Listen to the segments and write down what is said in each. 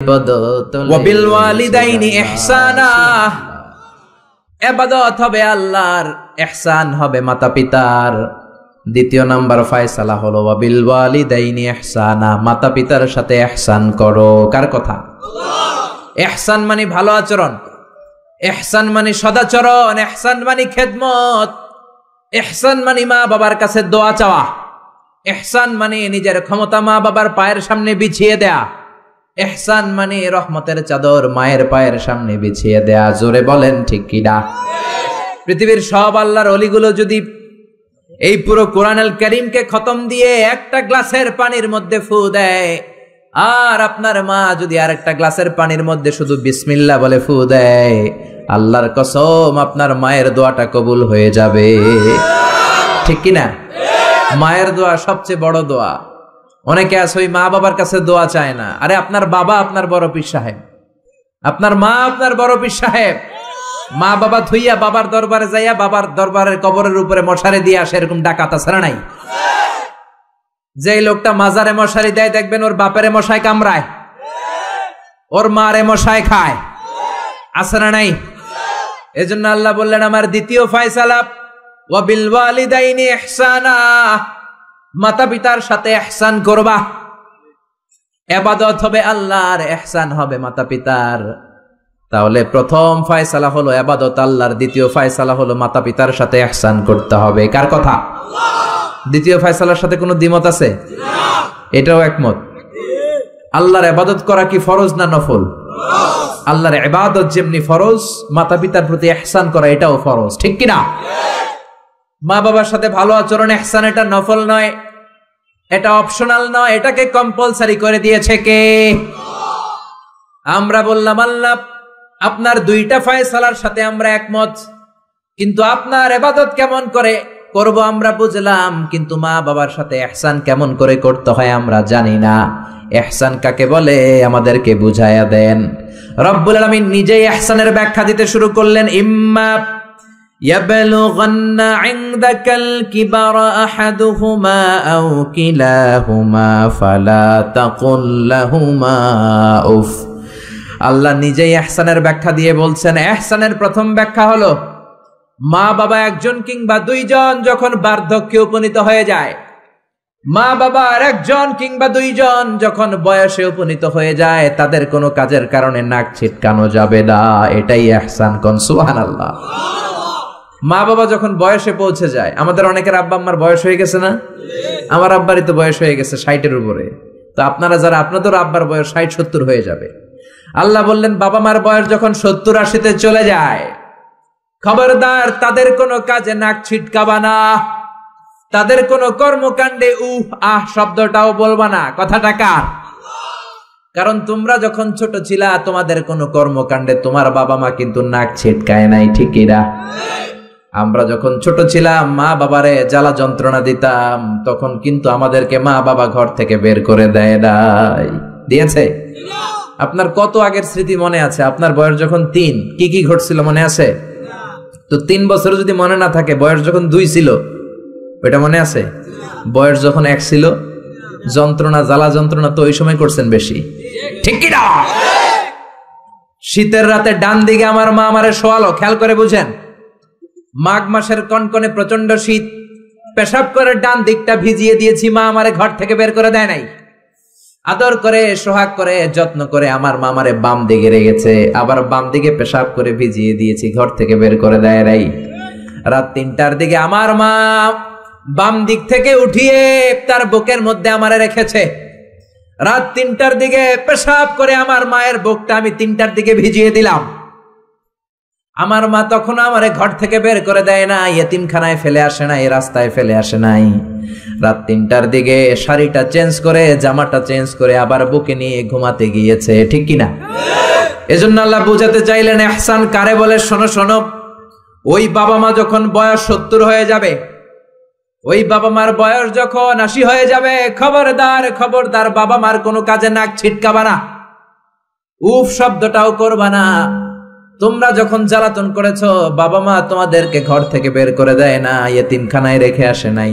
ওয়াবিল ওয়ালিদাইনি ইহসানা, ইবাদত হবে আল্লাহর, ইহসান হবে মাতা পিতার। দ্বিতীয় নাম্বার ফয়সালা হলো ওয়াবিল ওয়ালিদাইনি ইহসানা, মাতা পিতার সাথে ইহসান করো। কার কথা? ইহসান মানে ভালো আচরণ, ইহসান মানে সদাচরণ, ইহসান মানে খেদমত, ইহসান মানে মা বাবার কাছে দোয়া চাওয়া, ইহসান মানে নিজের ক্ষমতা মা বাবার পায়ের সামনে বিছিয়ে দেয়া, ইহসান মানে রহমতের চাদর মায়ের পায়ের সামনে বিছিয়ে দেয়া। জোরে বলেন ঠিক কিনা? পৃথিবীর সব আল্লাহর ওলিগুলো যদি এই পুরো কোরআনুল কারীমকে খতম দিয়ে একটা গ্লাসের পানির মধ্যে ফু দেয়, আর আপনার মা যদি আরেকটা গ্লাসের পানির মধ্যে শুধু বিসমিল্লাহ বলে ফু দেয়, আল্লাহর কসম আপনার মায়ের দোয়াটা কবুল হয়ে যাবে। ঠিক কিনা? মায়ের দোয়া সবচেয়ে বড় দোয়া। অনেকে আছে ওই মা বাবার কাছে দোয়া চায় না। আরে আপনার বাবা আপনার বড় পীর সাহেব, আপনার মা আপনার বড় পীর সাহেব। মা বাবা থুইয়া বাবার দরবারে যাইয়া বাবার দরবারের কবরের উপরে মশারি দিয়ে আসে, এরকম ডাকাত আছে না নাই? যে লোকটা মাজারে মশারি দেয় দেখবেন ওর বাপেরে মশায় কামড়ায়, ওর মারে মশায় খায়, আছে না নাই? এজন্য আল্লাহ বললেন আমার দ্বিতীয় ফয়সালা ওয়াবিল ওয়ালিদাইনি ইহসানা, মাতা পিতার সাথে ইহসান করবা। ইবাদত হবে আল্লাহর, ইহসান হবে মাতা পিতার। তাহলে প্রথম ফয়সালা হলো ইবাদত আল্লাহর, দ্বিতীয় ফয়সালা হলো মাতা পিতার সাথে ইহসান করতে হবে। কার কথা? দ্বিতীয় ফয়সালার সাথে কোনো দ্বিমত আছে? এটাও একমত। আল্লাহর ইবাদত করা কি ফরজ না নফল? আল্লাহর ইবাদত যেমনি ফরজ, মাতা পিতার প্রতি ইহসান করা এটাও ফরজ। ঠিক কিনা? মা বাবার সাথে ভালো আচরণ ইহসান, এটা নফল নয়, এটা অপশনাল নয়, এটাকে কম্পালসারি করে দিয়েছে কে? আমরা বললাম আল্লাহ আপনার দুইটা ফয়সালার সাথে আমরা একমত, কিন্তু আপনার ইবাদত কেমন করে করব আমরা বুঝলাম, কিন্তু মা বাবার সাথে ইহসান কেমন করে করতে হয় আমরা জানি না। ইহসান কাকে বলে আমাদেরকে বুঝায়া দেন। রব্বুল আলামিন নিজেই ইহসানের ব্যাখ্যা দিতে শুরু করলেন। ইম্মা يبلغن عندك الكبر أحدهما أو كلاهما فلا تقل لهما أف। আল্লাহ নিজেই ইহসানের ব্যাখ্যা দিয়ে বলছেন, ইহসানের প্রথম ব্যাখ্যা হলো মা বাবা একজন কিংবা দুইজন যখন বার্ধক্যে উপনীত হয়ে যায়, মা বাবার একজন কিংবা দুইজন যখন বয়সে উপনীত হয়ে যায়, তাদের কোনো কাজের কারণে নাক ছিটকানো যাবে না। এটাই ইহসান। কোন সুবহানাল্লাহ। মা বাবা যখন বয়সে পৌঁছে যায়, আমাদের অনেকের আব্বা আম্মার বয়স হয়ে গেছে না? আমার আব্বারই তো বয়স হয়ে গেছে 60-এর উপরে। তো আপনারা যারা, আপনাদের আব্বার বয়স 60-70 হয়ে যাবে। আল্লাহ বললেন বাবা মার বয়স যখন 70-80-তে চলে যায়, খবরদার তাদের কোনো কাজে নাক ছিটকাবা না, তাদের কোনো কর্মকাণ্ডে উহ আহ শব্দটাও বলবা না। কথাটা কার? কারণ তোমরা যখন ছোট ছিলা তোমাদের কোনো কর্মকাণ্ডে তোমার বাবা মা কিন্তু নাক ছিটকায় নাই। ঠিক কিনা? আমরা যখন ছোট ছিলাম মা বাবারে জ্বালা যন্ত্রণা দিতাম, তখন কিন্তু আমাদেরকে মা বাবা ঘর থেকে বের করে দেয় নাই। দিয়েছে? আপনার কত আগের স্মৃতি মনে আছে? আপনার বয়স যখন 3 কি কি ঘটছিল মনে আছে? তো 3 বছর যদি মনে না থাকে, বয়স যখন 2 ছিল ওইটা মনে আছে? বয়স যখন 1 ছিল, যন্ত্রণা জ্বালা যন্ত্রণা তো ওই সময় করছেন বেশি। ঠিক কিনা? শীতের রাতে ডান দিকে আমার মা আমারে শোয়ালো, খেয়াল করে বুঝেন। মাঘ মাসের কনকনে প্রচন্ড শীত, পেশাব করে ডান দিকটা ভিজিয়ে দিয়েছি, মা আমারে ঘর থেকে বের করে দেয় নাই। আদর করে সোহাগ করে যত্ন করে আমার মা আমারে বাম দিকে রেখেছে, আবার বাম দিকে পেশাব করে ভিজিয়ে দিয়েছি, ঘর থেকে বের করে দেয় নাই। রাত 3টার দিকে আমার মা বাম দিক থেকে উঠিয়ে তার বুকের মধ্যে আমারে রেখেছে। রাত 3টার দিকে পেশাব করে আমার মায়ের বুকটা আমি 3টার দিকে ভিজিয়ে দিলাম। আমার মা তখন আমারে ঘর থেকে বের করে দেয় না, ইয়েতিমখানায় ফেলে আসে নাই, রাস্তায় ফেলে আসে নাই। রাত 3টার দিকে শাড়িটা চেঞ্জ করে, জামাটা চেঞ্জ করে আবার বুকে নিয়ে ঘুমাতে গিয়েছে। ঠিক কিনা? এজন্য আল্লাহ বুঝাতে চাইলেন ইহসান কারে বলে। শোনো শোনো, ওই বাবা মা যখন বয়স 70 হয়ে যাবে, ওই বাবা মার বয়স যখন 80 হয়ে যাবে, খবরদার খবরদার বাবা মার কোনো কাজে নাক ছিটকাবা না, উফ শব্দটাও করবা না। তোমরা যখন জ্বালাতন করেছো, বাবা মা তোমাদেরকে ঘর থেকে বের করে দেয় না, ইয়েতিমখানায় রেখে আসে নাই,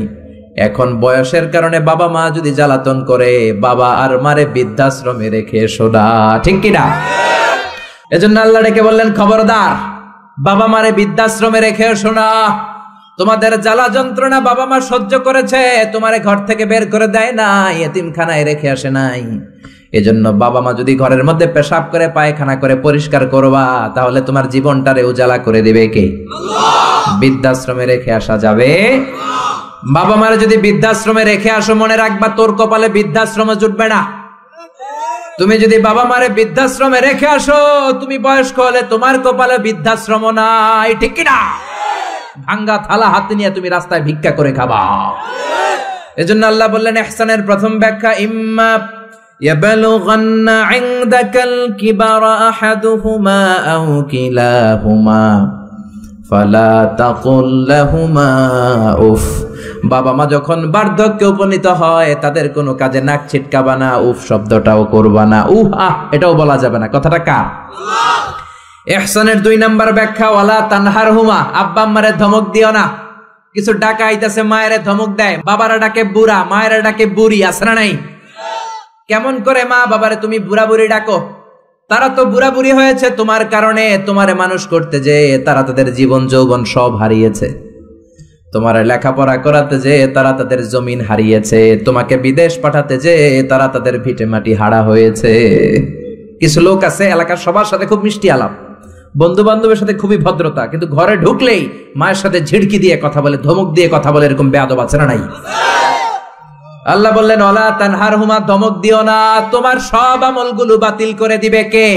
এখন বয়সের কারণে বাবা মা যদি জ্বালাতন করে, বাবা আর মারে বৃদ্ধাশ্রমে রেখে এসো না, ঠিক কিনা? এজন্য আল্লাহ ডেকে বললেন, খবরদার, বাবা মারে বৃদ্ধাশ্রমে রেখে এসো না। তোমাদের জ্বালা যন্ত্রণা বাবা মা সহ্য করেছে, তোমারে ঘর থেকে বের করে দেয় না, এতিমখানায় রেখে আসে নাই। এজন্য বাবা মা যদি ঘরের মধ্যে পেশাব করে, পায়খানা করে পরিষ্কার করবা, তাহলে তোমার জীবনটারে উজালা করে দিবে কে? বৃদ্ধাশ্রমে রেখে আসা যাবে? বাবা মারে যদি বৃদ্ধাশ্রমে রেখে আসো, মনে রাখবা তোর কপালে বৃদ্ধাশ্রম জুটবে না। তুমি যদি বাবা মারে বৃদ্ধাশ্রমে রেখে আসো, তুমি বয়স্ক হলে তোমার কপালে বৃদ্ধাশ্রম নাই, ঠিক কিনা? ভাঙ্গা থালা হাতে নিয়ে তুমি রাস্তায় ভিক্ষা করে খাবা। এজন্য আল্লাহ বললেন, ইহসানের প্রথম ব্যাখ্যা, ইম্মা ইয়াবলুগান্না ইনদাকাল কিবারা আহাদুহুমা আও কিলাহুমা ফালা তাকুল লাহুমা উফ। বাবা মা যখন বার্ধক্যে উপনীত হয়, তাদের কোনো কাজে নাক ছিটকাবা না, উফ শব্দটাও করবা না, উহ আহ এটাও বলা যাবে না। কথাটা কার? ইহসানের 2 নাম্বার ব্যাখ্যা, ওয়ালা তানহারহুমা, আব্বা আম্মারে ধমক দিও না। কিছু ডাকা আইতাছে, মায়েরে ধমক দেয়, বাবারা ডাকে বুড়া, মায়েরা ডাকে বুড়ি, আছে না নাই? কেমন করে মা বাবারে তুমি বুড়া বুড়ি ডাকো? তারা তো বুড়া বুড়ি হয়েছে তোমার কারণে। তোমারে মানুষ করতে যে তারা তাদের জীবন যৌবন সব হারিয়েছে, তোমার লেখাপড়া করাতে যে তারা তাদের জমিন হারিয়েছে, তোমাকে বিদেশ পাঠাতে যে তারা তাদের ভিটে মাটি হারা হয়েছে। কিছু লোক আছে এলাকার সবার সাথে খুব মিষ্টি আলাপ, বন্ধু বান্ধবের সাথে খুবই ভদ্রতা, কিন্তু ঘরে ঢুকলেই মায়ের সাথে ঝিড়কি দিয়ে কথা বলে, ধমক দিয়ে কথা বলে, এরকম বেয়াদব আছে না নাই? আল্লাহ বললেন, ওয়ালা তানহারহুমা, ধমক দিও না, তোমার সব আমলগুলো বাতিল করে দিবে কে?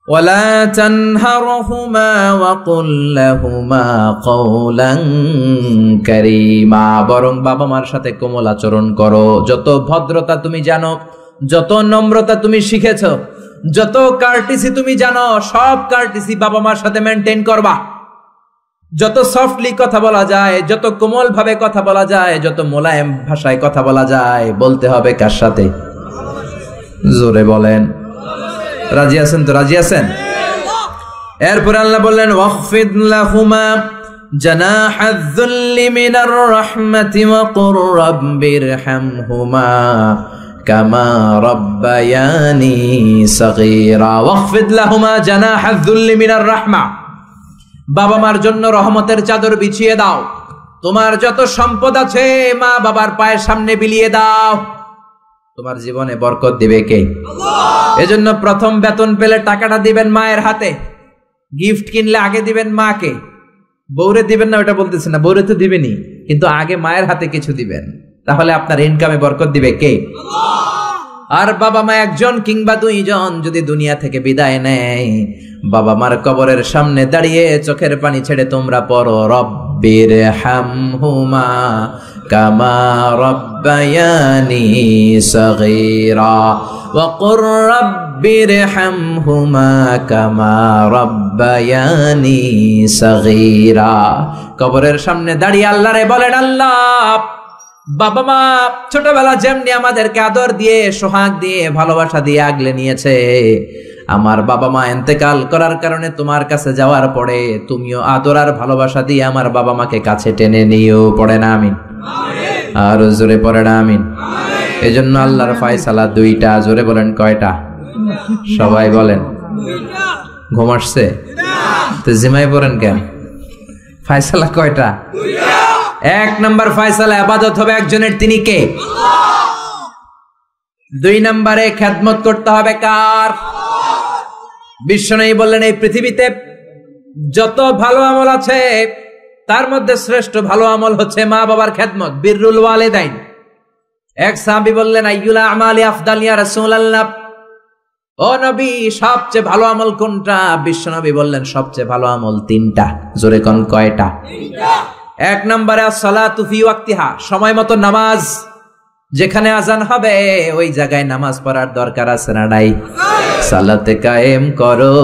ওয়ালা তানহারহুমা ওয়া কুল লাহুমা কওলান কারীমা, বরং বাবা মার সাথে কোমল আচরণ করো। যত ভদ্রতা তুমি জানো, যত নম্রতা তুমি শিখেছো, যত কার্টিসি তুমি জানো, সব কার্টিসি বাবা মার সাথে মেনটেন করবা। যত সফটলি কথা বলা যায়, যত কোমল ভাবে কথা বলা যায়, যত মোলায়েম ভাষায় কথা বলা যায়, বলতে হবে কার সাথে? জোরে বলেন, রাজি আছেন তো? রাজি আছেন? এরপর আল্লাহ বললেন, ওয়াখফিদ লাহুমা জানাহায যুল্লি মিনার রাহমাতি ওয়া কুর রাব্বিরহামহুমা কামা রাব্বায়ানি সাগীরা। ওয়াখফিদ লাহুমা জানাহায যুল্লি মিনার রাহমা, বাবা মার জন্য রহমতের চাদর বিছিয়ে দাও। তোমার যত সম্পদ আছে মা বাবার পায়ের সামনে বিলিয়ে দাও, তোমার জীবনে বরকত দিবে কে? এজন্য প্রথম বেতন পেলে টাকাটা দিবেন মায়ের হাতে, গিফট কিনলে আগে দিবেন মাকে। বউরে দিবেন না ওটা বলতেছি না, বউরে তো দিবেনই, কিন্তু আগে মায়ের হাতে কিছু দিবেন, তাহলে আপনার ইনকামে বরকত দিবে কে? আর বাবা মা একজন কিংবা 2 জন যদি দুনিয়া থেকে বিদায় নেয়, বাবা মার কবরের সামনে দাঁড়িয়ে চোখের পানি ছেড়ে তোমরা পড়ো, রব্বিরহামহুমা কামা রাব্বায়ানি সাগীরা ওয়া কুর রাব্বিরহামহুমা কামা রাব্বায়ানি সাগীরা। কবরের সামনে দাঁড়িয়ে আল্লাহরে বলেন, আল্লাহ, বাবা মা ছোটবেলা যেমনি আমাদেরকে আদর দিয়ে, সোহাগ দিয়ে, ভালোবাসা দিয়ে আগলে নিয়েছে, আমার বাবা মা ইন্তেকাল করার কারণে তোমার কাছে যাওয়ার পরে তুমিও আদর আর ভালোবাসা দিয়ে আমার বাবা মাকে কাছে টেনে নিও। পড়ে না আমিন? আর জোরে পড়ে না আমিন? এজন্য আল্লাহর ফয়সালা 2টা। জোরে বলেন, কয়টা? সবাই বলেন। ঘুম আসছে তো জিমাই পড়েন কেন? ফয়সালা কয়টা? 1 নম্বর ফয়সালা, ইবাদত হবে একজনের, তিনি কে? 2 নম্বরে খেদমত করতে হবে কার? বিশ্বনবী বললেন, এই পৃথিবীতে যত ভালো আমল আছে তার মধ্যে শ্রেষ্ঠ ভালো আমল হচ্ছে মা বাবার খেদমত, বিররুল ওয়ালিদাইন। এক সাহাবী বললেন, আইয়ুল আমালি আফদাল ইয়া রাসূলুল্লাহ, ও নবী সবচেয়ে ভালো আমল কোনটা? বিশ্বনবী বললেন, সবচেয়ে ভালো আমল 3টা। জোরে কোন কয়টা? 1 নম্বরে আসসালাতু ফি ওয়াক্তিহা, সময় মতো নামাজ। যেখানে আজান হবে ওই জায়গায় নামাজ পড়ার দরকার আছে না নাই? সালাতে কায়েম করো,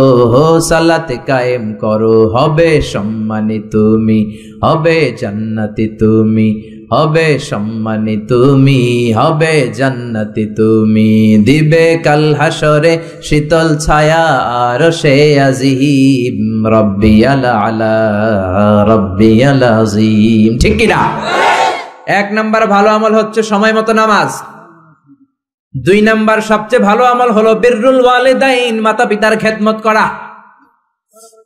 সালাতে কায়েম করো, হবে সম্মানী তুমি, হবে জান্নাতি তুমি, হবে সম্মানী তুমি, হবে জান্নাতি তুমি, দিবে কাল হাসরে শীতল ছায়া আরশে আজিম, রব্বিয়াল আলা রব্বিয়াল আযীম। ঠিক কি না? এক নাম্বার ভালো আমল হচ্ছে সময় মতো নামাজ। 2 নাম্বার সবচেয়ে ভালো আমল হলো বিররুল ওয়ালিদাইন, মাতা পিতার খেদমত করা।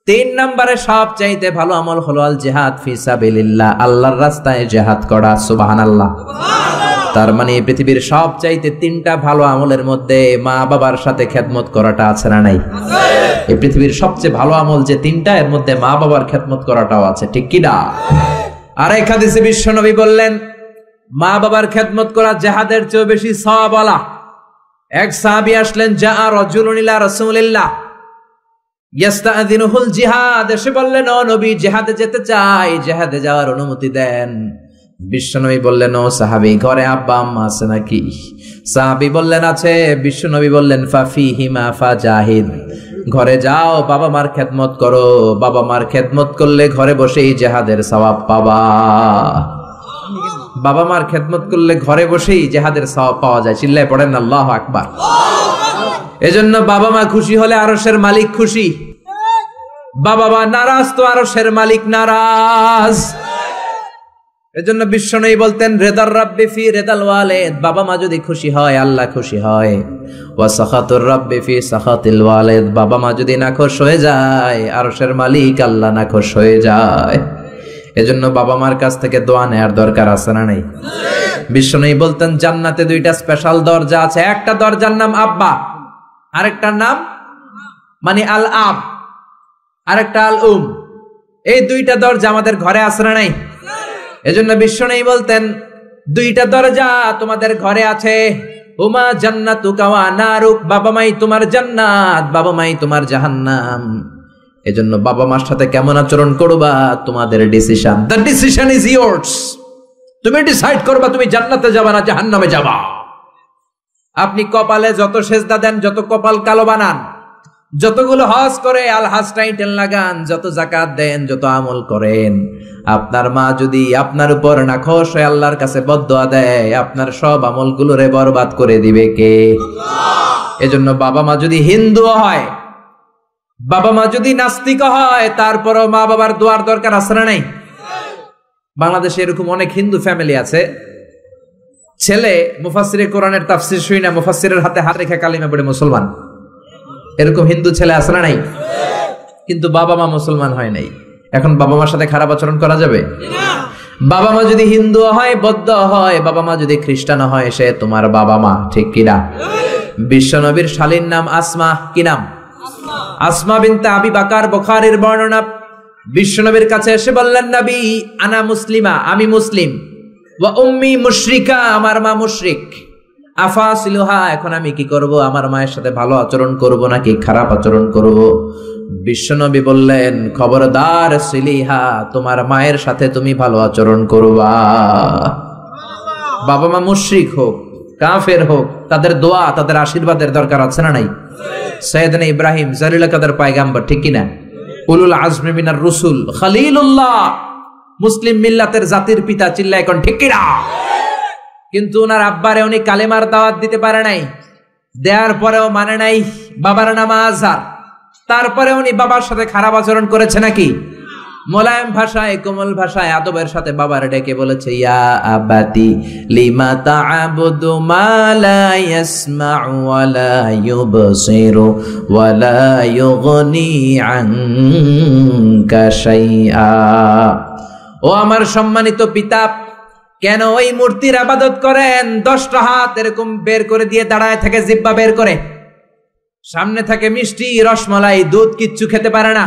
3 নম্বরে সবচাইতে ভালো আমল হলো আল জিহাদ ফি সাবিলিল্লাহ, আল্লাহর রাস্তায় জিহাদ করা। সুবহানাল্লাহ। তার মানে পৃথিবীর সবচাইতে 3টা ভালো আমলের মধ্যে মা বাবার সাথে খেদমত করাটা আছে না নাই? এই পৃথিবীর সবচেয়ে ভালো আমল যে 3টা, এর মধ্যে মা বাবার খেদমত করাটাও আছে। ঠিক কি না? আর এক হাদিসে বিশ্বনবী বললেন, মা বাবার খেদমত করা জিহাদের চেয়ে বেশি সওয়াবওয়ালা। এক সাহাবী আসলেন, জা রাজুলুন ইলা রাসূলিল্লাহ ইয়াস্তাযিনুহুল জিহাদ, এসে বললেন, ও নবী, জিহাদে যেতে চাই, জিহাদে যাওয়ার অনুমতি দেন। বিশ্বনবী বললেন, ও সাহাবী, ঘরে আব্বা আম্মা আছে নাকি? সাহাবী বললেন, আছে। বিশ্বনবী বললেন, ফাফিহিমা ফাজাহিদ, ঘরে যাও, বাবা মার খেদমত করো। বাবা মার খেদমত করলে ঘরে বসেই জিহাদের সওয়াব পাবা। বাবা মার খেদমত করলে ঘরে বসেই জিহাদের সওয়াব পাওয়া যায়। চিল্লায় পড়েন আল্লাহু আকবার। এজন্য বাবা মা খুশি হলে আরশের মালিক খুশি, বাবা মা নারাজ তো আরশের মালিক নারাজ। এজন্য বিশ্বনবী বলতেন, রিদার রাব্বি ফি রিদাল ওয়ালিদ, বাবা মা যদি খুশি হয় আল্লাহ খুশি হয়। ওয়া সাখাতুর রাব্বি ফি সাখাতিল ওয়ালিদ, বাবা মা যদি নাখোশ হয়ে যায় আরশের মালিক আল্লাহ নাখোশ হয়ে যায়। এজন্য বাবা মার কাছ থেকে দোয়া নেয়ার দরকার আছে না নাই? বিশ্বনবী বলতেন, জান্নাতে 2টা স্পেশাল দরজা আছে। একটা দরজার নাম আব্বা, আরেকটার নাম মানে আল আব, আরেকটা আল উম। এই 2টা দরজা আমাদের ঘরে আছে না নাই? এজন্য বিশ্বনবী বলতেন, 2টা দরজা তোমাদের ঘরে আছে। উমা জান্নাতুকা ওয়া নারুক, বাবা মাই তোমার জান্নাত, বাবা মাই তোমার জাহান্নাম। এজন্য বাবা মার সাথে কেমন আচরণ করবা তোমাদের decision. The decision is yours. তুমি ডিসাইড করবা তুমি জান্নাতে যাবা না জাহান্নামে যাবা। আপনি কপালে যত সেজদা দেন, যত কপাল কালো বানান, যতগুলো হজ করে আল হজ টাইটেল লাগান, যত যাকাত দেন, যত আমল করেন, আপনার মা যদি আপনার উপর নাখোশ হয়ে আল্লাহর কাছে বদদোয়া দেয়, আপনার সব আমলগুলোরে বরবাদ করে দিবে কে? এজন্য বাবা মা যদি হিন্দু হয়, বাবা মা যদি নাস্তিক হয়, তারপরও মা বাবার দোয়ার দরকার আছে না নাই? বাংলাদেশে এরকম অনেক হিন্দু ফ্যামিলি আছে, ছেলে মুফাসসিরে কোরআনের তাফসীর শুই না, মুফাসসিরের হাতে হাত রেখে কালিমা পড়ে মুসলমান। এরকম হিন্দু ছেলে আছে না নাই? কিন্তু বাবা মা মুসলমান হয় নাই। এখন বাবা মার সাথে খারাপ আচরণ করা যাবে? বাবা মা যদি হিন্দু হয়, বৌদ্ধ হয়, বাবা মা যদি খ্রিস্টান হয়, সে তোমার বাবা মা। ঠিক কিনা? বিশ্বনবীর শালীর নাম আসমা। কি নাম? আসমা বিনতে আবি বকর, বুখারীর বর্ণনা। বিশ্বনবীর কাছে এসে বললেন, নবী, আনা মুসলিমা, আমি মুসলিম, ওয়া উম্মি মুশরিকা, আমার মা মুশরিক, আফাসিলুহা, এখন আমি কি করব? আমার মায়ের সাথে ভালো আচরণ করব নাকি খারাপ আচরণ করব? বিশ্বনবী বললেন, খবরদার সিলিহা, তোমার মায়ের সাথে তুমি ভালো আচরণ করবা। বাবা মা মুশরিক হোক, কাফের হোক, তাদের দোয়া, তাদের আশীর্বাদের দরকার আছে না নাই? সাইয়েদনা ইব্রাহিম জালিল কাদের পয়গাম্বর, ঠিক কিনা? উলুল আজমি মিনার রুসুল, খলিলুল্লাহ, মুসলিম মিল্লাতের জাতির পিতা। চিল্লায় এখন ঠিক কিনা? কিন্তু ওনার আব্বারে উনি কালেমার দাওয়াত দিতে পারে নাই, দেওয়ার পরেও মানে নাই। বাবার নাম আজহার, তারপরে উনি বাবার সাথে খারাপ আচরণ করেছে নাকি? মোলায়েম ভাষায়, কোমল ভাষায়, আদবের সাথে বাবার ডেকে বলেছে, ইয়া আবাতি লিমা তা'বুদু মা লা ইয়াসমা'ু ওয়া লা ইউবসিরু ওয়া লা ইউগনি আনকা শাইআ। ও আমার সম্মানিত পিতা, কেন ওই মূর্তির ইবাদত করেন? 10টা হাত এরকম বের করে দিয়ে দাঁড়ায় থাকে, জিহ্বা বের করে, সামনে থাকে মিষ্টি, রসমালাই, দুধ, কিচ্ছু খেতে পারে না,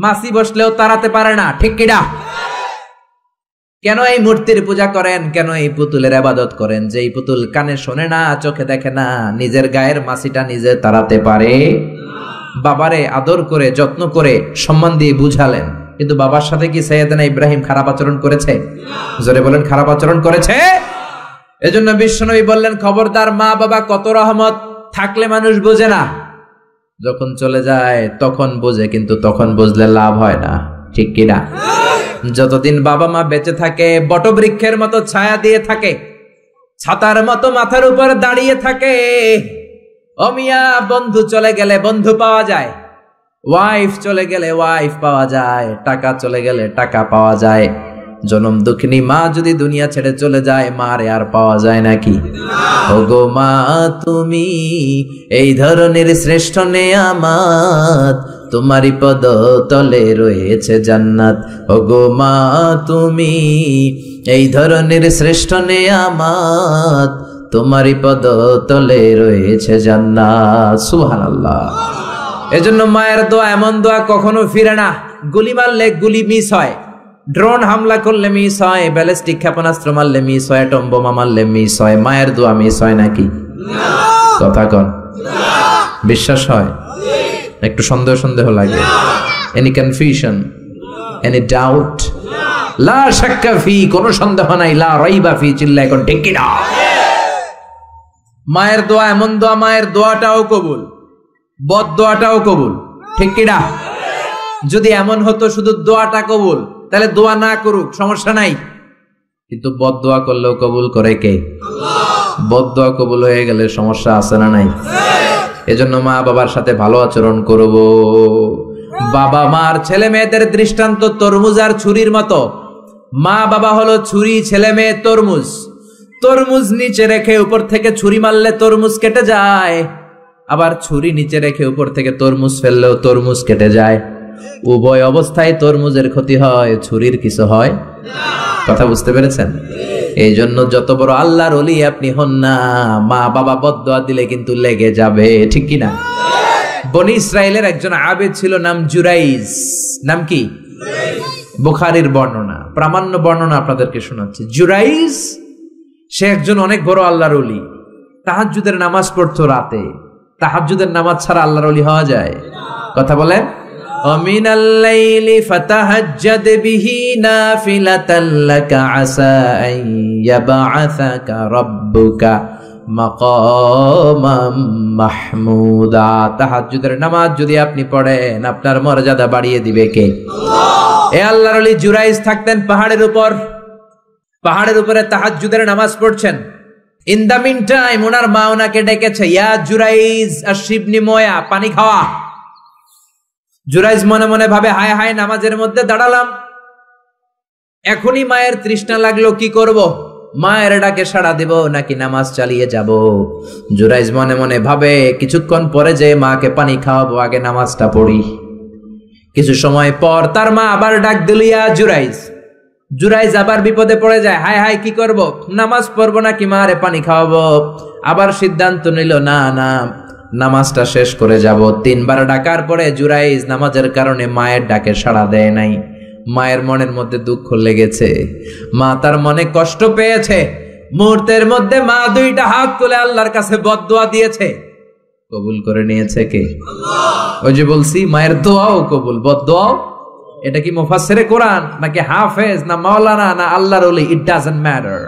মাছি বসলেও তাড়াতে পারে না। ঠিক কিনা? কেন এই মূর্তির পূজা করেন? কেন এই পুতুলের ইবাদত করেন? যে এই পুতুল কানে শোনে না, চোখে দেখে না, নিজের গায়ের মাছিটা নিজে তাড়াতে পারে। বাবারে আদর করে, যত্ন করে, সম্মান দিয়ে বুঝালেন, কিন্তু বাবার সাথে কি সাইয়েদনা ইব্রাহিম খারাপ আচরণ করেছে? জোরে বলেন, খারাপ আচরণ করেছে? এজন্য বিশ্বনবী বললেন, খবরদার, মা বাবা কত রহমত, থাকলে মানুষ বোঝে না, যখন চলে যায় তখন বোঝে, কিন্তু তখন বুঝলে লাভ হয় না। ঠিক কিনা? যতদিন বাবা মা বেঁচে থাকে বটবৃক্ষের মতো ছায়া দিয়ে থাকে, ছাতার মতো মাথার উপর দাঁড়িয়ে থাকে। ও মিয়া, বন্ধু চলে গেলে বন্ধু পাওয়া যায়, ওয়াইফ চলে গেলে ওয়াইফ পাওয়া যায়, টাকা চলে গেলে টাকা পাওয়া যায়। জনম দুঃখিনী মা যদি দুনিয়া ছেড়ে চলে যায়, মারে আর পাওয়া যায় নাকি? ওগো মা তুমি এই ধরনের শ্রেষ্ঠ নেয়ামত, তোমারই পদ তলে রয়েছে জান্নাত। ওগো মা তুমি এই ধরনের শ্রেষ্ঠ নেয়ামত, তোমারই পদ তলে রয়েছে জান্নাত। সুবহানাল্লাহ। এজন্য মায়ের দোয়া এমন দোয়া কখনো ফিরে না। গুলি মারলে গুলি মিস হয়, ড্রোন হামলা করলে মিস হয়, ব্যালিস্টিক ক্ষেপণাস্ত্র মারলে মিস হয়, অ্যাটম বোমা মারলে মিস হয়, মায়ের দোয়া মিস হয় নাকি? কথা কন, বিশ্বাস হয়? একটু সন্দেহ সন্দেহ লাগে? Any confusion, any doubt? লা শাক্কা ফি, কোনো সন্দেহ নাই, লা রাইবা ফি, চিল্লায় কোন ঠিক কি না? মায়ের দোয়া এমন দোয়া, মায়ের দোয়াটাও কবুল, বদ দোয়াটাও কবুল, ঠিক কি না? যদি এমন হতো শুধু দোয়াটা কবুল, তাহলে দোয়া না করুক সমস্যা নাই, কিন্তু বদ দোয়া করলেও কবুল করে কে? বদ দোয়া কবুল হয়ে গেলে সমস্যা আছে না নাই? এজন্য মা বাবার সাথে ভালো আচরণ করব। বাবা মার ছেলে মেয়েদের দৃষ্টান্ত তরমুজ আর ছুরির মতো। মা বাবা হলো ছুরি, ছেলে মেয়ে তরমুজ। তরমুজ নিচে রেখে উপর থেকে ছুরি মারলে তরমুজ কেটে যায়, আবার ছুরি নিচে রেখে উপর থেকে তরমুজ ফেললেও তরমুজ কেটে যায়। উভয় অবস্থায় তরমুজের ক্ষতি হয়, ছুরির কিছু হয়। কথা বুঝতে পেরেছেন? এই জন্য যত বড় আল্লাহর ওলি আপনি হন না, মা বাবা বদদোয়া দিলে কিন্তু লেগে যাবে, ঠিক কিনা? বনি ইসরায়েলের একজন আবেদ ছিল, নাম জুরাইজ। নাম কি? বুখারীর বর্ণনা, প্রামাণ্য বর্ণনা আপনাদেরকে শোনাচ্ছি। জুরাইজ সে একজন অনেক বড় আল্লাহর ওলি। তাহাজ্জুদের নামাজ পড়তো রাতে। তাহাজ্জুদের নামাজ ছাড়া আল্লাহর ওলি হওয়া যায়? কথা বলেন। ওমিনাল লাইলি ফাতাহাজ্জাদ বিহি নাফিলাতান লাকা আসা আন ইয়াবআসাকা রাব্বুকা মাকামাম মাহমুদা। তাহাজ্জুদের নামাজ যদি আপনি পড়েন, আপনার মর্যাদা বাড়িয়ে দিবে কে? আল্লাহ। এ আল্লাহর ওলি জুরাইজ থাকতেন পাহাড়ের উপর। পাহাড়ের উপরে তাহাজ্জুদের নামাজ পড়ছেন। ইন দা মিন টাইম ওনার মা ওনাকে ডেকেছে, ইয়া জুরাইজ আশরিবনি ময়া, পানি খাওয়া। জুরাইজ মনে মনে ভাবে, হায় হায়, নামাজের মধ্যে দাঁড়ালাম, এখনই মায়ের তৃষ্ণা লাগলো, কি করব? মায়ের ডাকে সাড়া দেব নাকি নামাজ চালিয়ে যাব? জুরাইজ মনে মনে ভাবে, কিছুক্ষণ পরে যে মাকে পানি খাওয়াবো, আগে নামাজটা পড়ি। কিছু সময় পর তার মা আবার ডাক দিল, ইয়া জুরাইজ। জুরাইজ আবার বিপদে পড়ে যায়, হায় হায়, কি করব? নামাজ পড়বো নাকি মারে পানি খাওয়াবো? আবার সিদ্ধান্ত নিল, না না, নামাজটা শেষ করে যাব। 3 বার ডাকার পরে জুরাইজ নামাজের কারণে মায়ের ডাকে সাড়া দেয় নাই। মায়ের মনের মধ্যে দুঃখ লেগেছে, মা তার মনে কষ্ট পেয়েছে। মুহূর্তের মধ্যে মা 2টা হাত তুলে আল্লাহর কাছে বদদোয়া দিয়েছে। কবুল করে নিয়েছে কে? আল্লাহ। ওই যে বলছি, মায়ের দোয়াও কবুল, বদদোয়াও। এটা কি মুফাসসিরে কোরআন নাকি হাফেজ না মাওলানা না আল্লাহর ওলি, ইট ডাজন্ট ম্যাটার,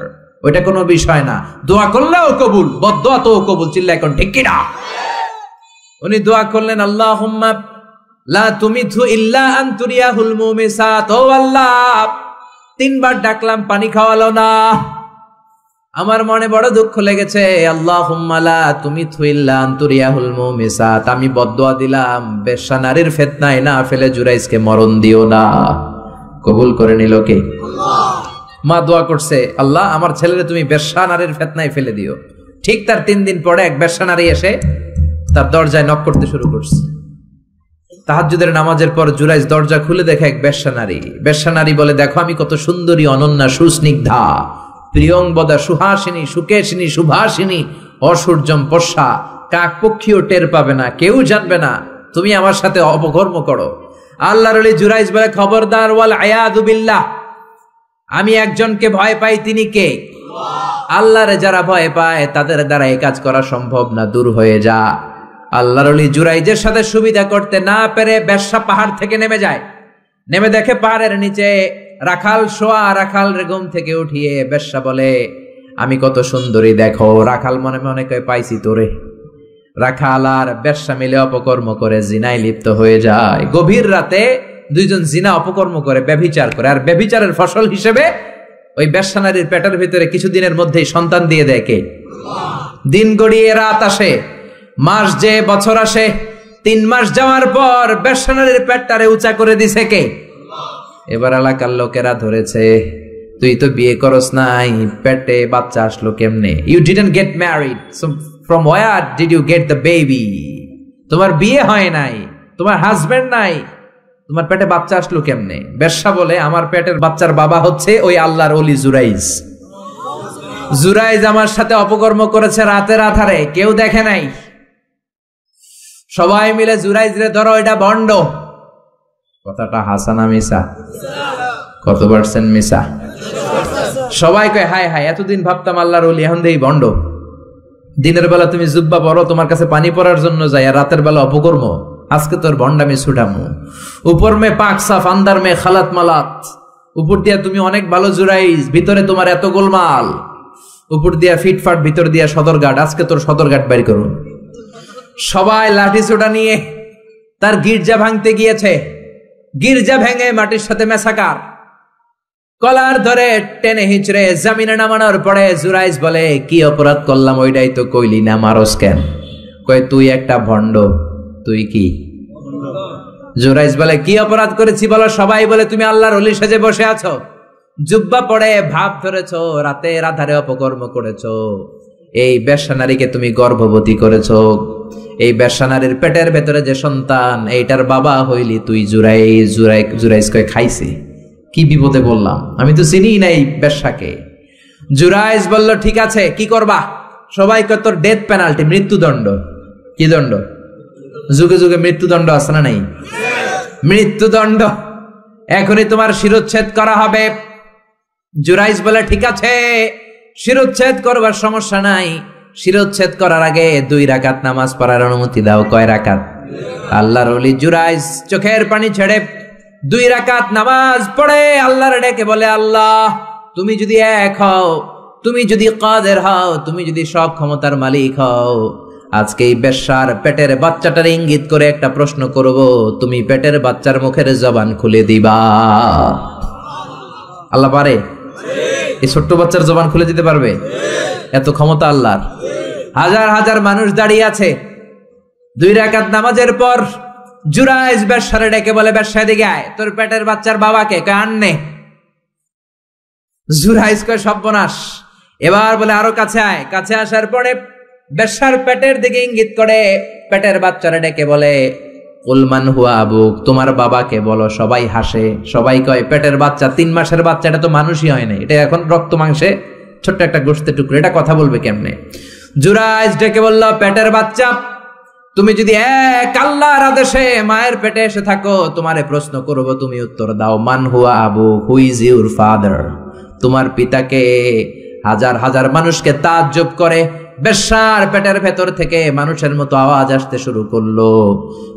ওইটা কোনো বিষয় না। দোয়া করলেও কবুল, বদদোয়া তো কবুল, চিল্লায় কোন ঠিক কি না? উনি দোয়া করলেন, আল্লাহুম্মা লা তুমিথু ইল্লা আন তুরিয়াহুল মুমিসাত। ও আল্লাহ, 3 বার ডাকলাম, পানি খাওয়ালো না, আমার মনে বড় দুঃখ লেগেছে। আল্লাহুম্মা লা তুমিথু ইল্লা আন তুরিয়াহুল মুমিসাত, আমি বদদোয়া দিলাম, বেশ্যা নারীর ফিতনায় না ফেলে জুরাইজকে মরণ দিও না। কবুল করে নিল কে? আল্লাহ। মা দোয়া করছে, আল্লাহ আমার ছেলেরে তুমি বেশ্যা নারীর ফিতনায় ফেলে দিও। ঠিক তার 3 দিন পরে এক বেশ্যা নারী এসে তার দরজায় নক করতে শুরু করছে। তাহাজ্জুদের নামাজের পর জুরাইজ দরজা খুলে দেখে এক বেশ্যা নারী। বেশ্যা নারী বলে, দেখো আমি কত সুন্দরী, অনন্যা, সুস্নিগ্ধা, প্রিয়ংবদা, সুহাসিনী, সুকেশিনী, সুভাষিনী, অসূর্যম পশা, কাক পক্ষীও টের পাবে না, কেউ জানবে না তুমি আমার সাথে অপকর্ম করো। আল্লাহর ওলি জুরাইজ বলে, খবরদার, ওয়াল আয়াযু বিল্লাহ, আমি একজনকে ভয় পাই, তিনি কে? আল্লাহরে যারা ভয় পায় তাদের দ্বারা এই কাজ করা সম্ভব না, দূর হয়ে যা। আল্লাহর ওলি জুরাইজের সাথে সুবিধা করতে না পেরে বেশ্যা পাহাড় থেকে নেমে যায়। নেমে দেখে পাহাড়ের নিচে রাখাল শোয়া। রাখাল ঘুম থেকে উঠিয়ে বেশ্যা বলে, আমি কত সুন্দরী দেখো। রাখাল মনে মনে কয়, পাইছি তোরে। রাখাল আর বেশ্যা মিলে অপকর্ম করে জিনায় লিপ্ত হয়ে যায়। গভীর রাতে দুইজন জিনা অপকর্ম করে, ব্যভিচার করে, আর ব্যভিচারের ফসল হিসেবে ওই বেশ্যা নারীর পেটের ভিতরে কিছুদিনের মধ্যেই সন্তান দিয়ে দেয় কে? দিন গড়িয়ে রাত আসে, মাস যে বছর আসে, 3 মাস যাওয়ার পর বেশ্যা নারীর পেটটারে উঁচা করে দিছে কে? এবার এলাকার লোকেরা ধরেছে, তুই তো বিয়ে করস নাই, পেটে বাচ্চা আসলো কেমনে? You didn't get married, so from where did you get the baby? তোমার বিয়ে হয় নাই, তোমার হাজবেন্ড নাই, তোমার পেটে বাচ্চা আসলো কেমনে? বেশ্যা বলে, আমার পেটের বাচ্চার বাবা হচ্ছে ওই আল্লাহর ওলি জুরাইজ। জুরাইজ আমার সাথে অপকর্ম করেছে রাতের আধারে, কেউ দেখে নাই। সবাই মিলে জুরাইজ রে ধরো, এটা ভণ্ড। কথাটা হাসানা মিসা? কত পার্সেন্ট মিসা? সবাই কয় হায় হায়, এতদিন ভাবতাম আল্লাহর ওলি, এখন দেই ভণ্ড। দিনের বেলা তুমি জুব্বা পরো, তোমার কাছে পানি পড়ার জন্য যাই, আর রাতের বেলা অপকর্ম। আজকে তোর ভণ্ডামি ছুটামু। উপর মে পাক সাফ, আন্দার মে খালাত মালাত। উপর দিয়া তুমি অনেক ভালো জুরাইজ, ভিতরে তোমার এত গোলমাল। উপর দিয়া ফিটফাট, ভিতর দিয়া সদরঘাট। আজকে তোর সদরঘাট বের করুন। সবাই লাঠি ছোটা নিয়ে তার গির্জা ভাঙতে গিয়েছে। গির্জা ভেঙে মাটির সাথে মেসাকার, কলার ধরে টেনে হিঁচড়ে জামিনে নামানোর পরে জুরাইজ বলে, কি অপরাধ করলাম? ওইটাই তো কইলি না, মারস কেন? কয়, তুই একটা ভণ্ড। তুই কি? জুরাইজ বলে, কি অপরাধ করেছি বলো? সবাই বলে, তুমি আল্লাহর ওলি সেজে বসে আছো, জুব্বা পড়ে ভাব ধরেছো, রাতের আধারে অপকর্ম করেছো, এই বেশ্যা নারীকে তুমি গর্ভবতী করেছো, এই বেশ্যা নারীর পেটের ভেতরে যে সন্তান, এইটার বাবা হইলি তুই জুরাইজ। জুরাইজ কয়, খাইছি, কি বিপদে বললাম, আমি তো চিনি নাই বেশ্যাকে। জুরাইজ বলল, ঠিক আছে, কি করবা? সবাই কয়, তোর ডেথ পেনাল্টি, মৃত্যুদণ্ড। কি দণ্ড? যুগে যুগে মৃত্যুদণ্ড আছে না নাই? মৃত্যুদণ্ড, এখনই তোমার শিরোচ্ছেদ করা হবে। জুরাইজ বলে, ঠিক আছে, শিরোচ্ছেদ করবার সমস্যা নাই। শিরোচ্ছেদ করার আগে 2 রাকাত নামাজ পড়ার অনুমতি দাও। কয় রাকাত? আল্লাহর ওলি জুরাইজ চোখের পানি ছেড়ে 2 রাকাত নামাজ পড়ে আল্লাহর ডেকে বলে, আল্লাহ, তুমি যদি এক হও, তুমি যদি কাদের হও, তুমি যদি সব ক্ষমতার মালিক হও, আজকে এই বেশ্যার পেটের বাচ্চাটার ইঙ্গিত করে একটা প্রশ্ন করব, তুমি পেটের বাচ্চার মুখের জবান খুলে দিবা। আল্লাহ পারে? এই ছোট্ট বাচ্চার জবান খুলে দিতে পারবে? এত ক্ষমতা আল্লাহর। হাজার হাজার মানুষ দাঁড়িয়ে আছে। 2 রাকাত নামাজের পর জুরাইজ বেশ্যারে ডেকে বলে, বেশ্যা দিকে আয়, তোর পেটের বাচ্চার বাবাকে। কয়, আননে। জুরাইজ কয়, সর্বনাশ। এবার বলে, আরো কাছে আয়। কাছে আসার পরে বেশ্যার পেটের দিকে ইঙ্গিত করে পেটের বাচ্চারে ডেকে বলে, কুলমান হুয়া আবুক, তোমার বাবাকে বলো। সবাই হাসে, সবাই কয়, পেটের বাচ্চা, 3 মাসের বাচ্চা, এটা তো মানুষই হয় না, এটা এখন রক্ত মাংসে ছোট্ট একটা গোশতের টুকরো, এটা কথা বলবে কেমনে? জুরাইজ ডেকে বলল, পেটের বাচ্চা, তুমি যদি এক আল্লাহর আদেশে মায়ের পেটে এসে থাকো, তোমারে প্রশ্ন করব, তুমি উত্তর দাও। মান হুয়া Abu, who is your father? তোমার পিতাকে? হাজার হাজার মানুষকে তাজ্জব করে বেশ্যার পেটের ভেতর থেকে মানুষের মতো আওয়াজ আসতে শুরু করলো।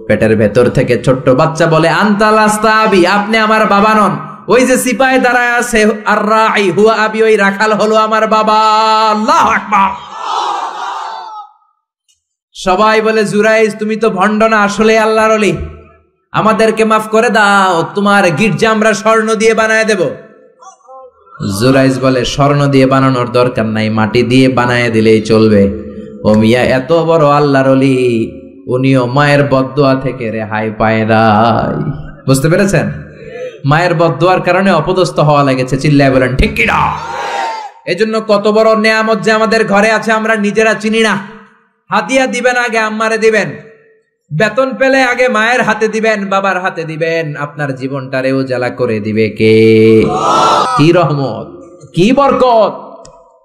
পেটের ভেতর থেকে ছোট্ট বাচ্চা বলে, আনতা লাস্তা আবি, আপনি আমার বাবা নন। ওই যে সিপাহি দাঁড়ায় আছে, আর রাই হুয়া আবি, ওই রাখাল হলো আমার বাবা। আল্লাহু আকবার। সবাই বলে, জুরাইজ, তুমি তো ভণ্ড না, আসলে আল্লাহর ওলি, আমাদেরকে মাফ করে দাও, তোমার গির্জা আমরা স্বর্ণ দিয়ে বানায় দেব। জুরাইজ বলে, স্বর্ণ দিয়ে বানানোর দরকার নাই, মাটি দিয়ে বানায় দিলেই চলবে। ও মিয়া, এত বড় আল্লাহর ওলি, উনিও মায়ের বদদোয়া থেকে রেহাই পায় নাই। বুঝতে পেরেছেন? মায়ের বদদোয়ার কারণে অপদস্থ হওয়া লেগেছে। চিল্লায় বলেন ঠিক কি না? এজন্য কত বড় নেয়ামত যে আমাদের ঘরে আছে আমরা নিজেরা চিনি না। হাদিয়া দিবেন আগে আম্মারে দিবেন, বেতন পেলে আগে মায়ের হাতে দিবেন, বাবার হাতে দিবেন, আপনার জীবনটারে উজালা করে দিবে কে? কি রহমত, কি বরকত,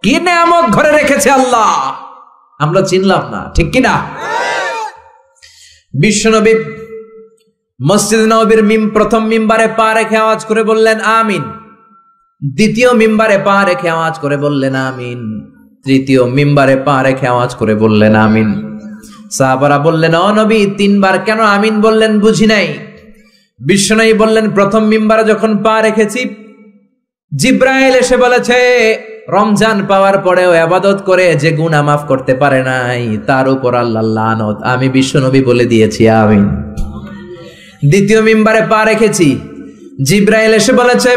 কি নেয়ামত ঘরে রেখেছে আল্লাহ, আমরা চিনলাম না। ঠিক কি না? বিশ্বনবী মসজিদ নববীর প্রথম মিম্বারে পা রেখে আওয়াজ করে বললেন আমিন, দ্বিতীয় মিম্বারে পা রেখে আওয়াজ করে বললেন আমিন, তৃতীয় মিম্বারে পা রেখে আওয়াজ করে বললেন আমিন। সাহাবারা বললেন, ও নবী, 3 বার কেন আমিন বললেন? বুঝি নাই। বিশ্বনবী বললেন, প্রথম মিম্বারে যখন পা রেখেছি, জিব্রাইল এসে বলেছে, রমজান পাওয়ার পরেও ইবাদত করে যে গুনাহ মাফ করতে পারে নাই, তার উপর আল্লাহর লানত। আমি বিশ্বনবী বলে দিয়েছি আমিন। দ্বিতীয় মিম্বারে পা রেখেছি, জিব্রাইল এসে বলেছে,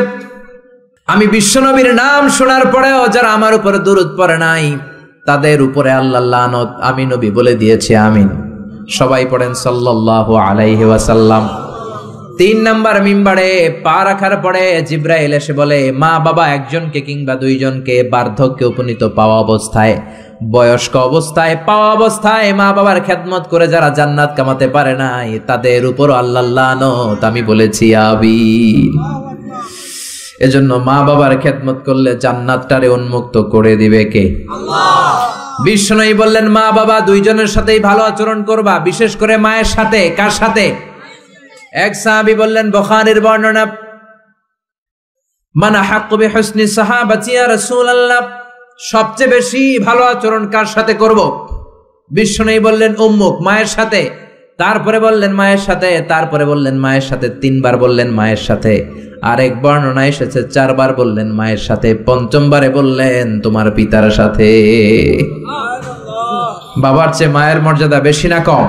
আমি বিশ্বনবীর নাম শোনার পরেও যারা আমার উপরে দুরূদ পড়ে নাই তাদের উপরে আল্লাহর লানত আমি নবী বলে দিয়েছি, আমিন। সবাই পড়েন সাল্লাল্লাহু আলাইহি ওয়াসাল্লাম। 3 নাম্বার মিম্বারে পা রাখার পরে জিব্রাইল এসে বলে, মা বাবা একজনকে কিংবা দুইজনকে বার্ধক্যে উপনীত পাওয়া অবস্থায়, বয়স্ক অবস্থায়, পাওয়া অবস্থায় মা বাবার খেদমত করে যারা জান্নাত কামাতে পারে নাই তাদের উপর আল্লাহর লানত আমি বলেছি, আমিন। এজন্য মা বাবার খেদমত করলে জান্নাতটারে উন্মুক্ত করে দিবে কে? আল্লাহ। বিষ্ণু বললেন, মা বাবা দুইজনের সাথেই ভালো আচরণ করবা, বিশেষ করে মায়ের সাথে। কার সাথে? এক সাহাবী বললেন, বুখারীর বর্ণনা, মান আহাক্কু বিহুসনি সাহাবাতি ইয়া রাসূলুল্লাহ, সবচেয়ে বেশি ভালো আচরণ কার সাথে করব? বিষ্ণু বললেন, উম্মুক, মায়ের সাথে। তারপরে বললেন মায়ের সাথে, তারপরে বললেন মায়ের সাথে, 3 বার বললেন মায়ের সাথে। আরেক বর্ণনা এসেছে 4 বার বললেন মায়ের সাথে, 5মবারে বললেন তোমার পিতার সাথে। বাবার চেয়ে মায়ের মর্যাদা বেশি না কম?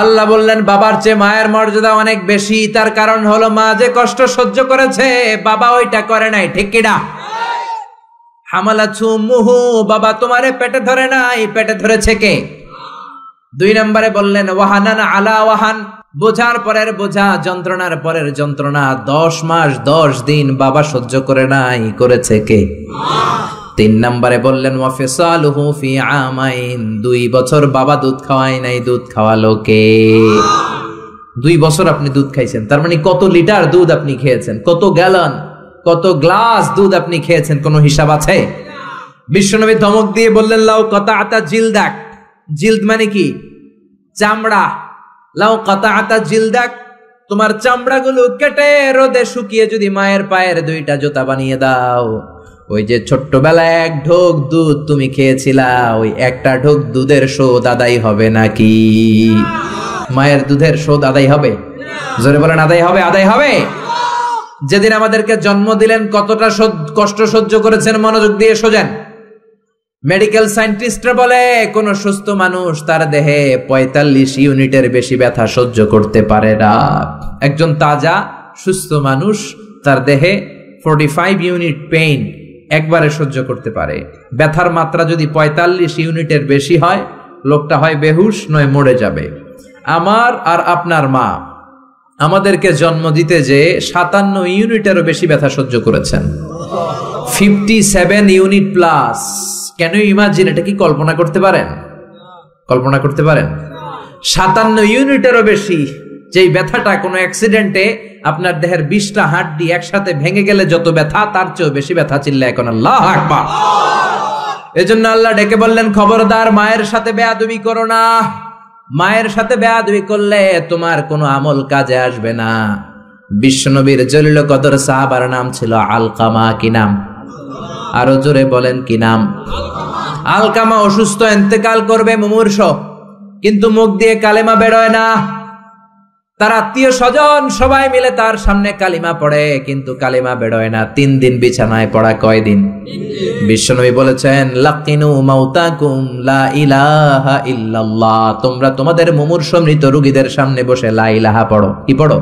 আল্লাহ বললেন বাবার চেয়ে মায়ের মর্যাদা অনেক বেশি। তার কারণ হলো মা যে কষ্ট সহ্য করেছে বাবা ওইটা করে নাই, ঠিক কিনা? হামালাতহু উম্মুহু, বাবা তোমারে পেটে ধরে নাই, পেটে ধরেছে কে? 2 নম্বরে বললেন ওয়াহানান আলা ওয়াহান, বোঝার পরের বোঝা, যন্ত্রণার পরের যন্ত্রণা 10 মাস 10 দিন বাবা সহ্য করে নাই, করেছে কে? 3 নম্বরে বললেন ওয়াফিসালুহু ফি আমাইন, 2 বছর বাবা দুধ খাওয়ায় নাই, দুধ খাওয়ালো কে? 2 বছর আপনি দুধ খাইছেন, তার মানে কত লিটার দুধ আপনি খেয়েছেন, কত গ্যালন, কত গ্লাস দুধ আপনি খেয়েছেন, কোনো হিসাব আছে? বিশ্বনবী ধমক দিয়ে বললেন, লাউ কাতাআতা জিলদাক, জিলদ মানে কি? চামড়া। লাউ কাতাআতা জিলদাক, তোমার চামড়াগুলো কেটে রোদে শুকিয়ে যদি মায়ের পায়ের 2টা জুতা বানিয়ে দাও, ওই যে ছোট্টবেলায় 1 ঢোক দুধ তুমি খেয়েছিলা, ওই 1টা ঢোক দুধের শোধ আদায় হবে নাকি? মায়ের দুধের শোধ আদায় হবে? জোরে বলেন আদায় হবে? আদায় হবে। যেদিন আমাদেরকে জন্ম দিলেন কতটা কষ্ট সহ্য করেছেন, মনোযোগ দিয়ে শোনেন। মেডিকেল সায়েন্টিস্টরা বলে কোন সুস্থ মানুষ তার দেহে 45 ইউনিটের বেশি ব্যথা সহ্য করতে পারে না। একজন তাজা সুস্থ মানুষ তার দেহে 45 ইউনিট পেইন একবারে সহ্য করতে পারে। ব্যথার মাত্রা যদি 45 ইউনিটের বেশি হয়, লোকটা হয় বেহুশ নয় মরে যাবে। আমার আর আপনার মা আমাদেরকে জন্ম দিতে যে 57 ইউনিটেরও বেশি ব্যথা সহ্য করেছেন, 57 ইউনিট প্লাস। কেন ইমাজিন, এটা কি কল্পনা করতে পারেন? কল্পনা করতে পারেন? 57 ইউনিটেরও বেশি, যেই ব্যথাটা কোনো অ্যাক্সিডেন্টে আপনার দেহের 20টা হাড্ডি একসাথে ভেঙে গেলে যত ব্যথা, তার চেয়েও বেশি ব্যথা। চিল্লায় এখন আল্লাহু আকবার। এজন্য আল্লাহ ডেকে বললেন, খবরদার মায়ের সাথে বেয়াদবি করো না। মায়ের সাথে বেয়াদবি করলে তোমার কোনো আমল কাজে আসবে না। বিশ্বনবীর জলিল কদর সাহাবার নাম ছিল আলকামা। কি নাম? আরো জোরে বলেন, কি নাম? আলকামা অসুস্থ, ইন্তেকাল করবে, মুমূর্ষ, কিন্তু মুখ দিয়ে কালেমা বেরোয় না। তার আত্মীয় স্বজন সবাই মিলে তার সামনে কালিমা পড়ে, কিন্তু কালিমা বেরোয় না। 3 দিন বিছানায় পড়া। কয়দিন? বিশ্বনবী বলেছেন, লাকিনু মাউতাকুম লা ইলাহা ইল্লাল্লাহ, তোমরা তোমাদের মুমূর্ষ মৃত রোগীদের সামনে বসে লা ইলাহা পড়ো। কি পড়ো?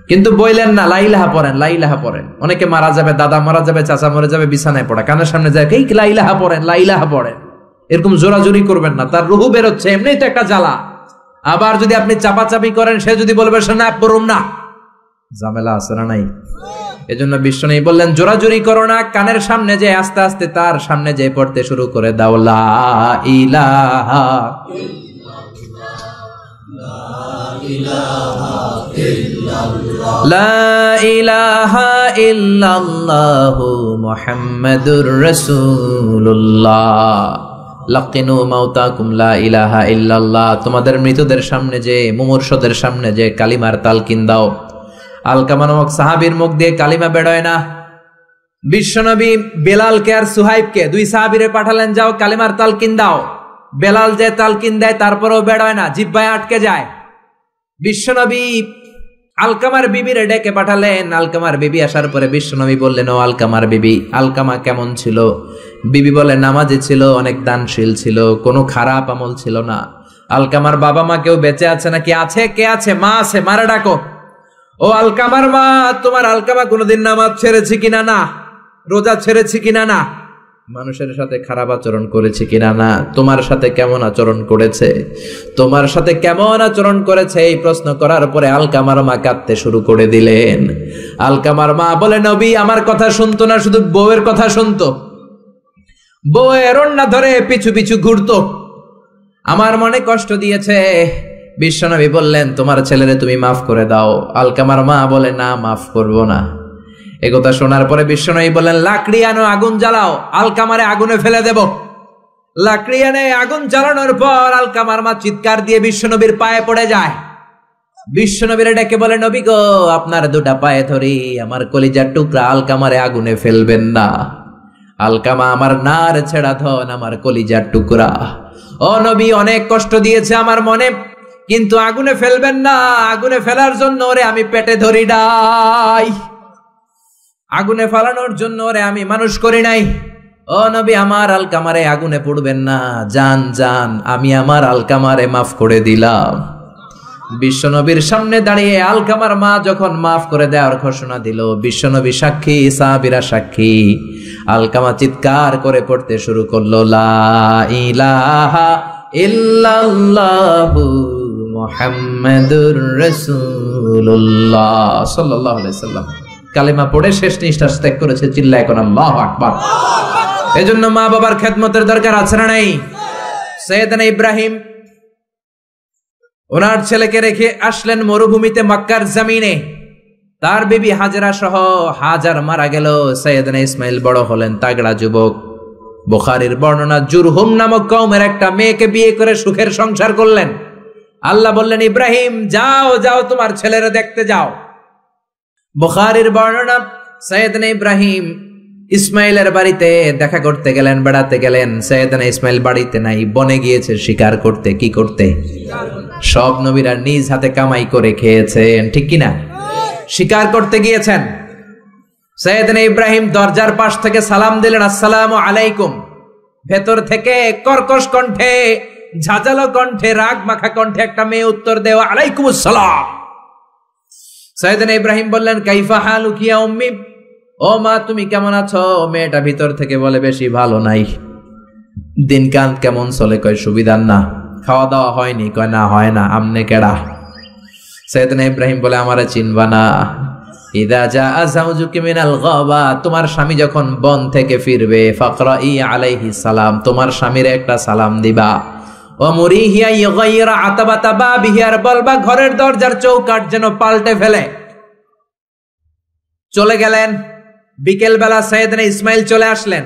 কিন্তু বললেন না লা ইলাহা পড়েন, লা ইলাহা পড়েন। অনেকে মারা যাবে, দাদা মারা যাবে, চাচা মরে যাবে, বিছানায় পড়া, কানের সামনে যায় এই লা ইলাহা পড়েন, লা ইলাহা পড়েন। এরকম জোরাজোরি করবেন না, তার রুহু বেরোচ্ছে, এমনিই তো একটা জ্বালা। আবার যদি আপনি চাপাচাপি করেন, সে যদি বলবে না পড়ুম না, ঝামেলা আছে না নাই? এজন্য বিষ্ণু বললেন জোরাজোরি করো না, কানের সামনে যে আস্তে আস্তে তার সামনে যে পড়তে শুরু করে দাও, লা ইলাহা লা ইলাহা ইল্লাল্লাহু মুহাম্মাদুর রাসূলুল্লাহ। লাকিনু মাউতাকুম লা ইলাহা ইল্লাল্লাহ, তোমাদের মৃতদের সামনে যে, মুমূর্ষদের সামনে যে কালিমার তালকিন দাও। আলকামা নামক সাহাবীর মুখ দিয়ে কালিমা বেরোয় না। বিশ্বনবী বেলালকে আর সুহাইবকে, 2 সাহাবীরে পাঠালেন, যাও কালিমার তালকিন দাও। বেলাল যে তালকিন দেয় তারপরেও বেরোয় না, জিহ্বায় আটকে যায়। বিশ্বনবী আলকামার বিবিরে ডেকে পাঠালেন। আলকামার বিবি আসার পরে বিশ্বনবী বললেন, ও আলকামার বিবি, আলকামা কেমন ছিল? বিবি বলে, নামাজি ছিল, অনেক দানশীল ছিল, কোনো খারাপ আমল ছিল না। আলকামার বাবা মা কেউ বেঁচে আছে নাকি? আছে। কে আছে? মা আছে, মারা ডাকো। ও আলকামার মা, তোমার আলকামা কোনোদিন নামাজ ছেড়েছে কিনা? না। রোজা ছেড়েছে কিনা? না। মানুষের সাথে খারাপ আচরণ করেছে কিনা? না। তোমার সাথে কেমন আচরণ করেছে? তোমার সাথে কেমন আচরণ করেছে? এই প্রশ্ন করার পরে আলকামার মা কাঁদতে শুরু করে দিলেন। আলকামার মা বলে, নবী আমার কথা শুনতো না, শুধু বউয়ের কথা শুনতো। বউয়ের ওড়না ধরে পিছু পিছু ঘুরতো, আমার মনে কষ্ট দিয়েছে। বিশ্বনবী বললেন, তোমার ছেলেরে তুমি মাফ করে দাও। আলকামার মা বলে, না, মাফ করব না। একথা শোনার পরে বিশ্বনবী বললেন, লাকড়ি আনো, আগুন জ্বালাও, আলকামারে আগুনে ফেলে দেব। লাকড়ি আনে আগুন জ্বালানোর পর আলকামার মা চিৎকার দিয়ে বিশ্বনবীর পায়ে পড়ে যায়। বিশ্বনবীর ডেকে বলে, নবী গো, আপনার দুটা পায়ে ধরি, আমার কলিজার টুকরা আলকামারে আগুনে ফেলবেন না। আলকামা আমার নার ছেড়া ধন, আমার কলিজার টুকরা। ও নবী, অনেক কষ্ট দিয়েছে আমার মনে, কিন্তু আগুনে ফেলবেন না। আগুনে ফেলার জন্য ওরে আমি পেটে ধরি নাই, আগুনে ফালানোর জন্য ওরে আমি মানুষ করি নাই। ও নবী, আমার আলকামারে আগুনে পড়বেন না। জান জান, আমি আমার আলকামারে মাফ করে দিলাম। বিশ্বনবীর সামনে দাঁড়িয়ে আলকামার মা যখন মাফ করে দেওয়ার ঘোষণা দিল, বিশ্বনবী সাক্ষী, সাহাবীরা সাক্ষী। আলকামা চিৎকার করে পড়তে শুরু করলো, লা ইলাহা ইল্লাল্লাহু মুহাম্মাদুর রাসূলুল্লাহ সাল্লাল্লাহু আলাইহি সাল্লাম। কালেমা পড়ে শেষ নিঃশ্বাস ত্যাগ করেছে। চিল্লায় কোন আল্লাহু আকবার। এজন্য মা বাবার খেদমতের দরকার আছে না নাই? সাইয়েদনা ইব্রাহিম ওনার ছেলেকে রেখে আসলেন মরুভূমিতে, মক্কার জমিনে। তার বিবি হাজরা সহ। হাজার মারা গেল, সাইয়েদনা ইসমাইল বড় হলেন, তাগড়া যুবক। বুখারীর বর্ণনা, জুরহুম নামক কওমের একটা মেয়েকে বিয়ে করে সুখের সংসার করলেন। আল্লাহ বললেন, ইব্রাহিম যাও যাও, তোমার ছেলেরা দেখতে যাও। বুখারীর বর্ণনা, সাইয়েদনা ইব্রাহিম ইসমাইলের বাড়িতে দেখা করতে গেলেন, বেড়াতে গেলেন। সাইয়েদনা ইসমাইল বাড়িতে নাই, বনে গিয়েছে শিকার করতে। কি করতে? সব নবীরা নিজ হাতে কামাই করে খেয়েছেন, ঠিক কিনা? শিকার করতে গিয়েছেন। সাইয়েদনা ইব্রাহিম দরজার পাশ থেকে সালাম দিলেন, আসসালামু আলাইকুম। ভেতর থেকে কর্কশ কণ্ঠে, ঝাঁঝালো কণ্ঠে, রাগ মাখা কণ্ঠে একটা মেয়ে উত্তর দেওয়া, আলাইকুমুস সালাম। সাইয়েদনা ইব্রাহিম বললেন, কাইফা হালুকি ইয়া উম্মি, ও মা তুমি কেমন আছো? মেয়েটা ভিতর থেকে বলে, বেশি ভালো নাই। দিনকাল কেমন চলে? কয় সুবিধার না। খাওয়া দাওয়া হয়নি? কয় না, হয় না। আমনে কেডা? সাইয়েদনা ইব্রাহিম বলে, আমারে চিনবা না? ইদা জাআ যাওজুকি মিনাল গাবা, তোমার স্বামী যখন বন থেকে ফিরবে, ফাকরাই আলাইহিস সালাম, তোমার স্বামীর একটা সালাম দিবা। ও মুরিহিয়া ইগাইরা আতাবাতা বাবিহি, আর বলবা ঘরের দরজার চৌকাঠ যেন পাল্টে ফেলে। চলে গেলেন। বিকেল বেলা সাইয়েদনা ইসমাইল চলে আসলেন।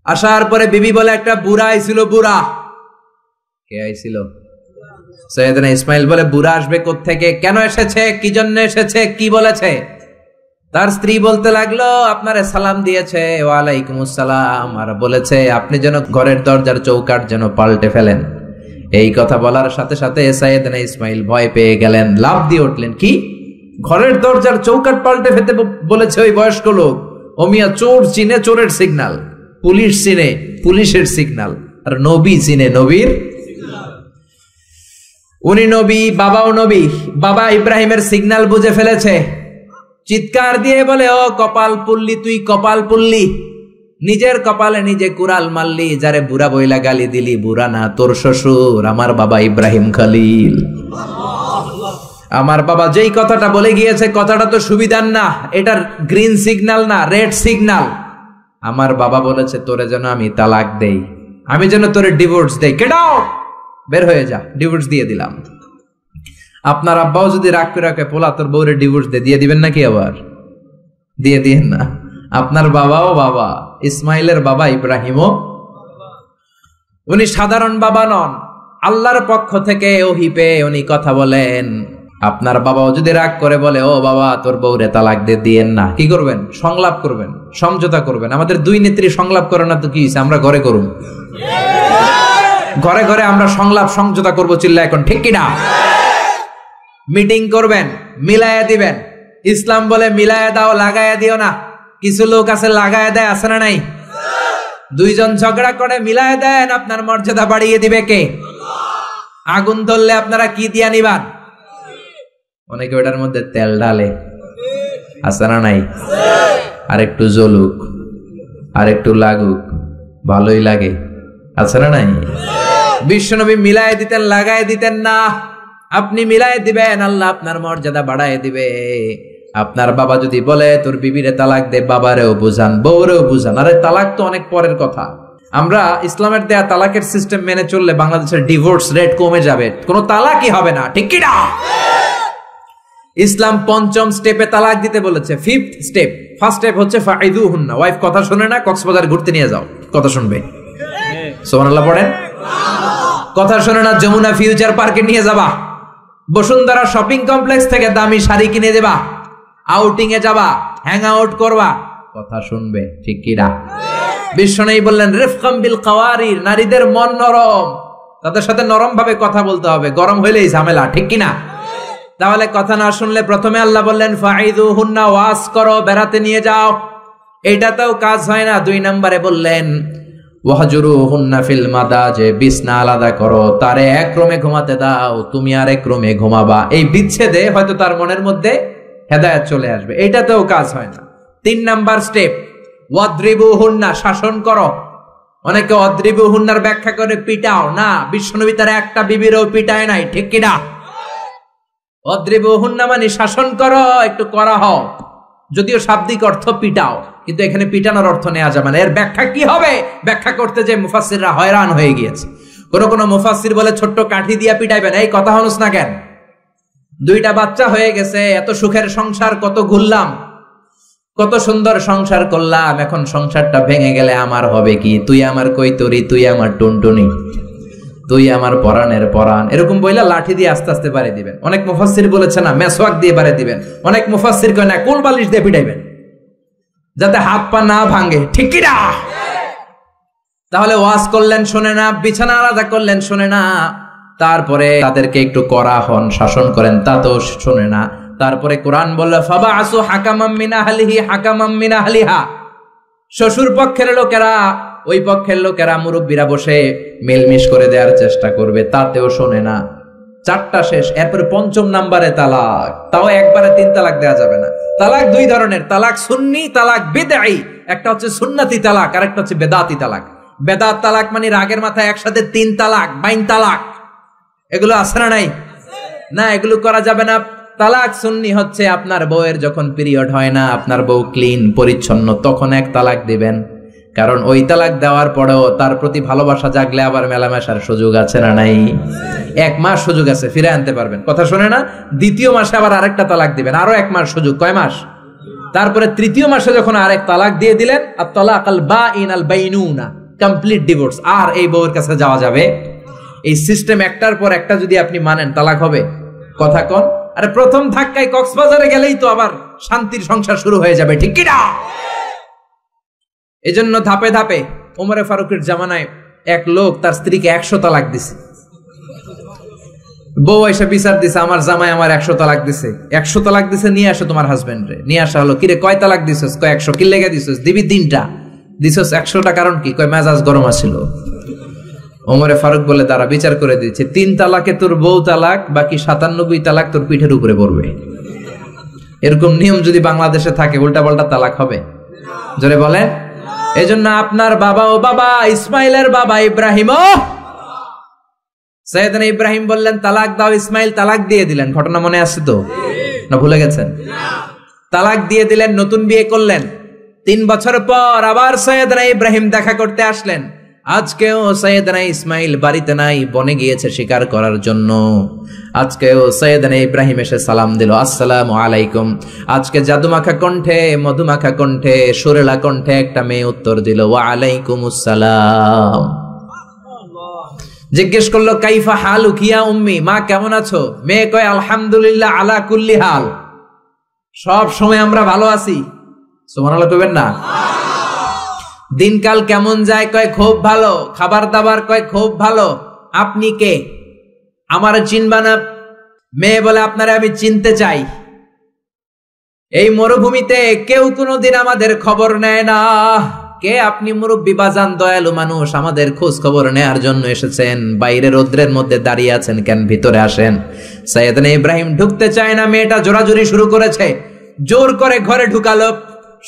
আসার পরে বিবি বলে, একটা বুড়া আইছিল। বুড়া? কে আইছিল? সাইয়েদনা ইসমাইল বলে, বুড়া আসবে কোত্থেকে? কেন এসেছে? কি জন্য এসেছে? কি বলেছে? তার স্ত্রী বলতে লাগলো, আপনারে সালাম দিয়েছে, ওয়ালাইকুমুস সালাম, আর বলেছে আপনি যেন ঘরের দরজার চৌকাঠ যেন পাল্টে ফেলেন। এই কথা বলার সাথে সাথে সাইয়েদনা ইসমাইল ভয় পেয়ে গেলেন, লাফ দিয়ে উঠলেন। কি? ঘরের দরজার চৌকাঠ পাল্টে ফেলতে বলেছে ওই বয়স্ক লোক? ওমিয়া চোর চিনে চোরের সিগন্যাল, পুলিশ চিনে পুলিশের সিগন্যাল, আর নবী চিনে নবীর। উনি নবী, বাবাও নবী। বাবা ইব্রাহিমের সিগন্যাল বুঝে ফেলেছে। চিৎকার দিয়ে বলে, ও কপাল পুল্লি, তুই কপাল পুল্লি, নিজের কপালে নিজে কুড়াল মারলি। যারে বুড়া বইলা গালি দিলি, বুড়া না, তোর শ্বশুর, আমার বাবা ইব্রাহিম খলিল। আমার বাবা যেই কথাটা বলে গিয়েছে, কথাটা তো সুবিধার না, এটার গ্রিন সিগন্যাল না, রেড সিগন্যাল। আমার বাবা বলেছে তোরে যেন আমি তালাক দেই, আমি যেন তোরে ডিভোর্স দেই। গেট আউট, বের হয়ে যা। ডিভোর্স দিয়ে দিলাম। আপনার আব্বাও যদি রাগ করে রাখে, পোলা তোর বউরে ডিভোর্স দিয়ে দিবেন নাকি? আবার দিয়ে দিয়েন না। আপনার বাবাও বাবা, ইসমাইলের বাবা ইব্রাহিমও। উনি সাধারণ বাবা নন, আল্লাহর পক্ষ থেকে ওহী পেয়ে উনি কথা বলেন। আপনার বাবাও যদি রাগ করে বলে, ও বাবা তোর বউরে তালাক দিয়েন না, কি করবেন? সংলাপ করবেন, সমঝোতা করবেন। আমাদের দুই নেত্রী সংলাপ করে না তো কি হয়েছে? আমরা ঘরে করুন, ঘরে ঘরে আমরা সংলাপ সমঝোতা করবো। চিল্লা এখন ঠিক কিনা? মিটিং করবেন, মিলায়া দিবেন। ইসলাম বলে মিলায়া দাও, লাগায়া দিও না। কিছু লোক আছে লাগায়া দেয়, আছে না নাই? দুইজন ঝগড়া করে মিলায়া দেন, আপনার মর্যাদা বাড়িয়ে দিবে কে? আগুন ধরলে আপনারা কি দিয়া নিবান? অনেকে ওটার মধ্যে তেল ঢালে, আছে না নাই? আর একটু জ্বলুক, আর একটু লাগুক, ভালোই লাগে, আছে না নাই? বিশ্বনবী মিলায় দিতেন, লাগায় দিতেন না। আপনি মিলায় দিবেন, আল্লাহ আপনার মর্যাদা বাড়ায় দিবে। আপনার বাবা যদি বলে তোর বিবিরে তালাক দে, বাবারেও বুঝান, বউরেও বুঝান। আরে তালাক তো অনেক পরের কথা। আমরা ইসলামের দেয়া তালাকের সিস্টেম মেনে চললে বাংলাদেশের ডিভোর্স রেট কমে যাবে, কোনো তালাকই হবে না, ঠিক কি না? ইসলাম পঞ্চম স্টেপে তালাক দিতে বলেছে, ফিফথ স্টেপ। ফার্স্ট স্টেপ হচ্ছে ফাইদুহুন্না, ওয়াইফ কথা শুনে না, কক্সবাজার ঘুরতে নিয়ে যাও, কথা শুনবে। সুবহানাল্লাহ পড়েন। কথা শুনে না, যমুনা ফিউচার পার্কে নিয়ে যাবা, বসুন্ধরা শপিং কমপ্লেক্স থেকে দামি শাড়ি কিনে দেবা, আউটিং এ যাবা, হ্যাং আউট করবা, কথা শুনবে, ঠিক কি না? বিশ্বনবী বললেন রিফকাম বিল কাওয়ারির, নারীদের মন নরম, তাদের সাথে নরম ভাবে কথা বলতে হবে, গরম হইলেই ঝামেলা, ঠিক কি না? তাহলে কথা না শুনলে প্রথমে আল্লাহ বললেন ফাইদুহুন্না, ওয়াজ করো, বেড়াতে নিয়ে যাও। এটাতেও কাজ হয় না, 2 নম্বরে বললেন ওয়াহজুরুহুন্না ফিল মাদাজে, বিছনা আলাদা করো, তারে এক রুমে ঘুমাতে দাও, তুমি আর এক রুমে ঘুমাবা। এই বিচ্ছেদে হয়তো তার মনের মধ্যে হেদায়েত চলে আসবে, এটাতেও কাজ হয় না। 3 নাম্বার স্টেপ ওয়াদ্রিবুহুন্না, শাসন করো। অনেকে ওয়াদ্রিবুহুন্নার ব্যাখ্যা করে পিটাও, না, বিশ্বনবী তার একটা বিবিরও পিটায় নাই, ঠিক কি না? অদ্রিবুহুন্না মানে শাসন করো, একটু করা হও। যদিও শাব্দিক অর্থ পিটাও, কিন্তু এখানে পিটানোর অর্থ নেওয়া যাবে না। এর ব্যাখ্যা কি হবে, ব্যাখ্যা করতে যে মুফাসসিররা হয়রান হয়ে গিয়েছে। কোন মুফাসসির বলে ছোট্ট কাঠি দিয়া পিটাইবেন, এই কথা হনুস না কেন? 2টা বাচ্চা হয়ে গেছে, এত সুখের সংসার, কত ঘুরলাম, কত সুন্দর সংসার করলাম, এখন সংসারটা ভেঙে গেলে আমার হবে কি? তুই আমার কৈতরি, তুই আমার টুনটুনি, তুই আমার পরাণের পরাণ, এরকম বইলা লাঠি দিয়ে আস্তে আস্তে বাড়ি দিবেন। অনেক মুফাসসির বলেছে না, মেসওয়াক দিয়ে বাড়ি দিবেন। অনেক মুফাসসির কয় না, কোল বালিশ দিয়ে পিটাইবেন, যাতে হাত পা না ভাঙে, ঠিক কি না? তাহলে ওয়াজ করলেন শোনে না, বিছানা আলাদা করলেন শোনে না, তারপরে তাদেরকে একটু কড়া হন, শাসন করেন, তাতেও শোনে না। তারপরে কোরআন বলল ফাবাআসু হাকামাম মিন আহলিহি হাকামাম মিন আহলিহা, শ্বশুর পক্ষের লোকেরা, ওই পক্ষের লোকেরা, মুরব্বীরা বসে মেলমিশ করে দেওয়ার চেষ্টা করবে, তাতেও শোনে না। 4টা শেষ, এরপরে 5ম নাম্বারে তালাক। তাও একবারে 3 তালাক দেওয়া যাবে না। তালাক 2 ধরনের, তালাক সুন্নি, তালাক বিদঈ। একটা হচ্ছে সুন্নতি তালাক, আর একটা হচ্ছে বেদাতি তালাক। বেদাত তালাক মানে রাগের মাথায় একসাথে 3 তালাক, 22 তালাক, এগুলো আছে না নাই? না, এগুলো করা যাবে না। তালাক সুন্নি হচ্ছে আপনার বউয়ের যখন পিরিয়ড হয় না, আপনার বউ ক্লিন পরিচ্ছন্ন, তখন 1 তালাক দিবেন। কারণ ওই তালাক দেওয়ার পরেও তার প্রতি ভালোবাসা জাগলে আবার মেলামেশার সুযোগ আছে না নাই? 1 মাস সুযোগ আছে, ফিরে আনতে পারবেন, কথা শুনে না। 2য় মাসে আবার আরেকটা তালাক দিবেন, আরো 1 মাস সুযোগ, কয় মাস? তারপরে 3য় মাসে যখন আরেক তালাক দিয়ে দিলেন, আত-তালাকাল বাঈন আল বাইনুনা, কমপ্লিট ডিভোর্স, আর এই বউয়ের কাছে যাওয়া যাবে। এই সিস্টেম একটার পর একটা যদি আপনি মানেন, তালাক হবে, কথা কোন? আরে প্রথম ধাক্কায় কক্সবাজারে গেলেই তো আবার শান্তির সংসার শুরু হয়ে যাবে, ঠিক কি না? এজন্য ধাপে ধাপে, ওমরে ফারুকের জামানায় এক লোক তার স্ত্রীকে 100 তালাক দিছে। বউ এসে বিচার দিছে, আমার জামাই আমার 100 তালাক দিছে। 100 তালাক দিছে, নিয়ে আসো তোমার হাজবেন্ডরে। নিয়ে আসা হলো, কিরে কয় তালাক দিছস? কয় 100। কি লেগে দিছস? দিবি 3টা। দিছস 100টা, কারণ কি? কয় মেজাজ গরম আছিল। ওমরে ফারুক বলে, দাঁড়া, বিচার করে দিচ্ছে, 3 তালাকে তোর বউ তালাক, বাকি 97 তালাক তোর পিঠের উপরে পড়বে। এরকম নিয়ম যদি বাংলাদেশে থাকে, উল্টা পাল্টা তালাক হবে? জোরে বলেন। এজন্য আপনার বাবা, ও বাবা, ইসমাইলের বাবা ইব্রাহিম, সাইয়েদনা ইব্রাহিম বললেন তালাক দাও, ইসমাইল তালাক দিয়ে দিলেন। ঘটনা মনে আছে তো, না ভুলে গেছেন? তালাক দিয়ে দিলেন, নতুন বিয়ে করলেন। 3 বছর পর আবার সাইয়েদনা ইব্রাহিম দেখা করতে আসলেন। আজকেও সাইয়েদনা ইসমাইল বাড়িতে নাই, বনে গিয়েছে শিকার করার জন্য। আজকেও সাইয়েদনা ইব্রাহিম এসে সালাম দিল, আসসালামু আলাইকুম। আজকে জাদুমাখা কণ্ঠে, মধুমাখা কণ্ঠে, সুরেলা কণ্ঠে একটা মেয়ে উত্তর দিল, ওয়া আলাইকুমুস সালাম। জিজ্ঞেস করলো, কাইফা হালুক ইয়া উম্মি, মা কেমন আছো? মেয়ে কয়, আলহামদুলিল্লাহ আলা কুল্লি হাল, সব সময় আমরা ভালো আছি। সুবহানাল্লাহ কইবেন না? দিনকাল কেমন যায়? কয় খুব ভালো। খাবার দাবার? কয় খুব ভালো। আপনি কে? আমার চিনবা না? মেয়ে বলে আপনারা আমি চিনতে চাই, এই মরুভূমিতে কেউ কোনোদিন আমাদের খবর নেয় না, কে আপনি? মুরব্বী বাজান, দয়ালু মানুষ, আমাদের খোঁজ খবর নেয়ার জন্য এসেছেন, বাইরে রৌদ্রের মধ্যে দাঁড়িয়ে আছেন কেন, ভিতরে আসেন। সাইয়েদনা ইব্রাহিম ঢুকতে চায় না, মেয়েটা জোরাজুরি শুরু করেছে, জোর করে ঘরে ঢুকালো,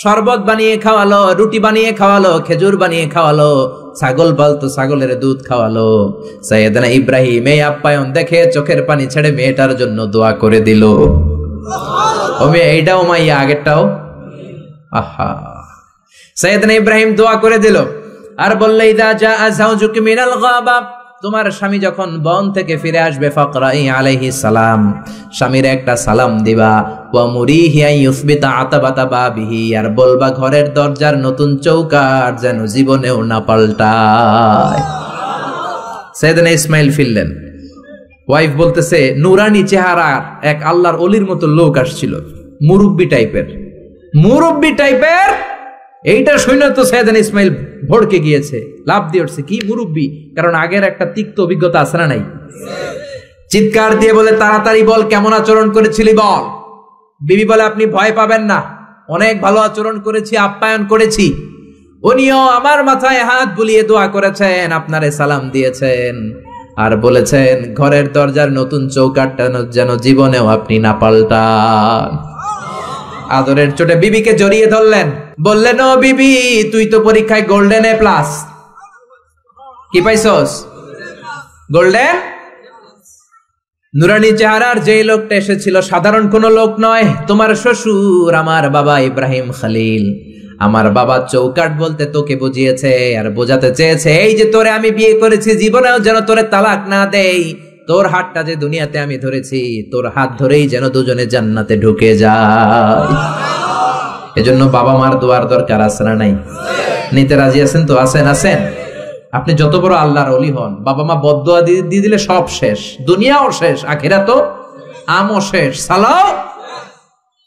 শরবত বানিয়ে খাওয়ালো, রুটি বানিয়ে খাওয়ালো, খেজুর বানিয়ে খাওয়ালো, ছাগল পালতো ছাগলের দুধ খাওয়ালো। সাইয়েদনা ইব্রাহিম এই আপ্যায়ন দেখে চোখের পানি ছেড়ে মেয়েটার জন্য দোয়া করে দিল। ও মেয়ে, এইটাও মাইয়া, আগেরটাও। আহা, সাইয়েদনা ইব্রাহিম দোয়া করে দিল আর বললে, ইদা জাআ যাওজুকি মিনাল গাবা, তোমার স্বামী যখন বন থেকে ফিরে আসবে, ফাকরাই আলাইহিস সালাম, স্বামীর একটা সালাম দিবা, ওয়া মুরিহি আন ইউসবিতা আতাবাতা বাবিহি, আর বলবা ঘরের দরজার নতুন চৌকাঠ যেন জীবনেও না পাল্টায়। সাইয়েদনা ইসমাইল ফিরলেন, ওয়াইফ বলতেছে, নুরানি চেহারার এক আল্লাহর ওলির মতো লোক আসছিল, মুরব্বি টাইপের। এইটা শুনে তো সাইয়েদনা ইসমাইল ভড়কে গিয়েছে, লাভ দিয়ে উঠছে, কি মুরব্বি? কারণ আগের একটা তিক্ত অভিজ্ঞতা আছে না নাই? চিৎকার দিয়ে বলে, তাড়াতাড়ি বল, কেমন আচরণ করেছিলি বল। বিবি বলে, আপনি ভয় পাবেন না, অনেক ভালো আচরণ করেছি, আপ্যায়ন করেছি। উনিও আমার মাথায় হাত বুলিয়ে দোয়া করেছেন, আপনারে সালাম দিয়েছেন, আর বলেছেন ঘরের দরজার নতুন চৌকাঠটা যেন জীবনেও আপনি না পাল্টান। আদরের চোটে বিবিকে জড়িয়ে ধরলেন, বললেন, ও বিবি, তুই তো পরীক্ষায় গোল্ডেন এ প্লাস। কি পাইছস? গোল্ডেন। নুরানি চেহারার যে লোকটা এসেছিল সাধারণ কোন লোক নয়, তোমার শ্বশুর, আমার বাবা ইব্রাহিম খলিল। আমার বাবা চৌকাঠ বলতে তোকে বুঝিয়েছে আর বোঝাতে চেয়েছে, এই যে তোরে আমি বিয়ে করেছি, জীবনেও যেন তোরে তালাক না দেই, তোর হাতটা যে দুনিয়াতে আমি ধরেছি, তোর হাত ধরেই যেন দুজনে জান্নাতে ঢুকে যায়। এজন্য বাবা মার দোয়ার দরকার আছে না নাই? নিতে রাজি আছেন তো? আছেন। আপনি যত বড় আল্লাহর ওলি হন, বাবা মা বদদোয়া দিয়ে দিলে সব শেষ, দুনিয়াও শেষ, আখিরাতও আমও শেষ। সালাও।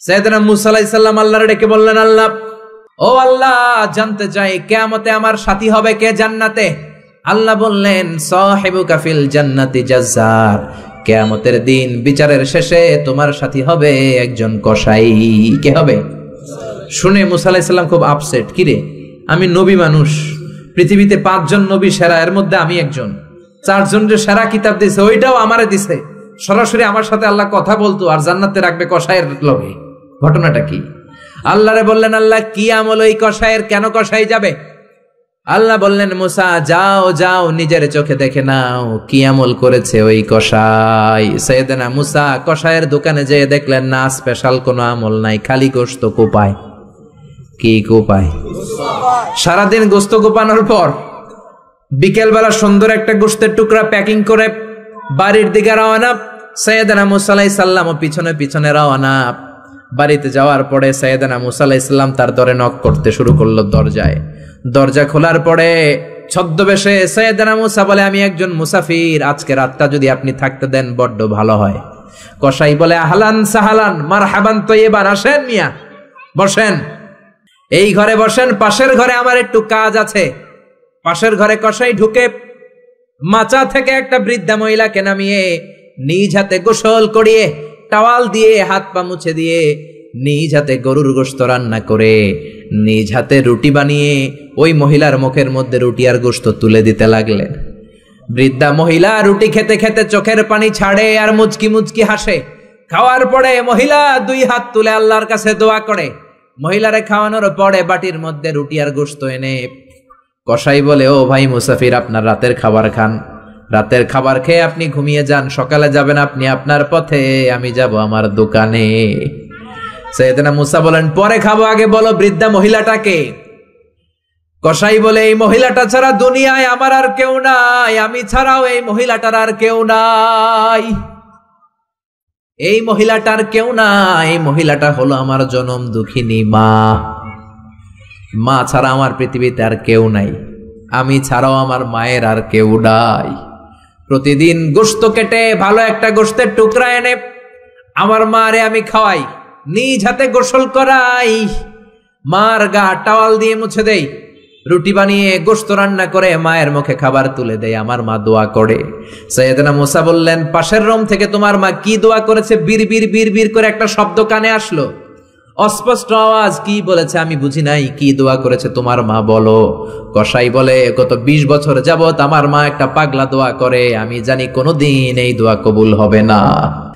সাইয়েদনা মুসা আলাইহিস সালাম আল্লাহরে ডেকে বললেন, আল্লাহ, ও আল্লাহ, জানতে চাই কিয়ামতে আমার সাথী হবে কে জান্নাতে? আল্লাহ বললেন, সাহিবুকা ফিল জান্নাতি জাজ্জার, কিয়ামতের দিন বিচারের শেষে তোমার সাথী হবে একজন কসাই। কে হবে? শুনে মুসা আলাইহিস সালাম খুব আপসেট, কিরে, আমি নবী মানুষ, পৃথিবীতে 5 জন নবী সেরা, এর মধ্যে আমি একজন, 4 জন যে সেরা কিতাব দিছে ওইটাও আমারে দিছে, সরাসরি আমার সাথে আল্লাহ কথা বলতো আর জান্নাতে রাখবে কসাইয়ের লগে, ঘটনাটা কি? আল্লাহরে বললেন, আল্লাহ কি আমল ওই কসাইয়ের, কেন কসাই যাবে? আল্লাহ বললেন, মুসা যাও নিজের চোখে দেখে নাও কি আমল করেছে ওই কসাই। সাইয়েদনা মুসা কসাইয়ের দোকানে যেয়ে দেখলেন না, স্পেশাল কোনো আমল নাই, খালি গোশত কোপায়। কি কোপায়? সারাদিন গোশত কোপানোর পর বিকেলবেলা সুন্দর একটা গোশতের টুকরা প্যাকিং করে বাড়ির দিকে রওনা। সাইয়েদনা মুসা আলাইহিস সালাম পিছনে পিছনে রওনা। বাড়িতে যাওয়ার পরে সাইয়েদনা মুসা আলাইহিস সালাম তার দরে নক করতে শুরু করলো দরজায়। দরজা খোলার পরে ছদ্মবেশে সাইয়েদনা মুসা বলে, আমি একজন মুসাফির, আজকে রাতটা যদি আপনি থাকতে দেন বড্ড ভালো হয়। কসাই বলে, আহলান সাহালান মারহাবান তৈয়বান, আসেন মিয়া, বসেন, এই ঘরে বসেন, পাশের ঘরে আমার একটু কাজ আছে। পাশের ঘরে কসাই ঢুকে মাচা থেকে একটা বৃদ্ধা মহিলাকে নামিয়ে নিজ হাতে গোসল করিয়ে, টাওয়াল দিয়ে হাত পা মুছে দিয়ে, নিজ হাতে গরুর গোশত রান্না করে, নিজ হাতে রুটি বানিয়ে ওই মহিলার মুখের মধ্যে রুটি আর গোশত তুলে দিতে লাগলেন। বৃদ্ধা মহিলা রুটি খেতে খেতে চোখের পানি ছাড়ে আর মুচকি মুচকি হাসে। খাওয়ার পরে মহিলা 2 হাত তুলে আল্লাহর কাছে দোয়া করে। মহিলারে খাওয়ানোর পরে বাটির মধ্যে রুটি আর গোশত এনে কসাই বলে, ও ভাই মুসাফির, আপনার রাতের খাবার খান, রাতের খাবার খেয়ে আপনি ঘুমিয়ে যান, সকালে যাবেন আপনি আপনার পথে, আমি যাব আমার দোকানে। সাইয়েদনা মুসা বলেন, পরে খাবো, আগে বলো বৃদ্ধা মহিলাটাকে। কসাই বলে, এই মহিলাটা ছাড়া দুনিয়ায় আমার আর কেউ নাই, আমি ছাড়াও এই মহিলাটার আর কেউ নাই, এই মহিলাটার কেউ নাই, এই মহিলাটা হলো আমার জনম দুঃখিনী মা। মা ছাড়া আমার পৃথিবীতে আর কেউ নাই, আমি ছাড়াও আমার মায়ের আর কেউ নাই। প্রতিদিন গোশত কেটে ভালো একটা গোশতের টুকরা এনে আমার মারে আমি খাওয়াই, নিজ হাতে গোসল করাই, মার গা টাওয়াল দিয়ে মুছে দেই, রুটি বানিয়ে গোশত রান্না করে মায়ের মুখে খাবার তুলে দেয়, আমার মা দোয়া করে। সাইয়েদনা মুসা বললেন, পাশের রুম থেকে তোমার মা কি দোয়া করেছে? বিড়বিড় বিড়বিড় করে একটা শব্দ কানে আসলো, অস্পষ্ট আওয়াজ। কি বলেছে আমি বুঝি নাই, কি দোয়া করেছে তোমার মা বলো। কসাই বলে, গত 20 বছর যাবত আমার মা একটা পাগলা দোয়া করে, আমি জানি কোনোদিন এই দোয়া কবুল হবে না।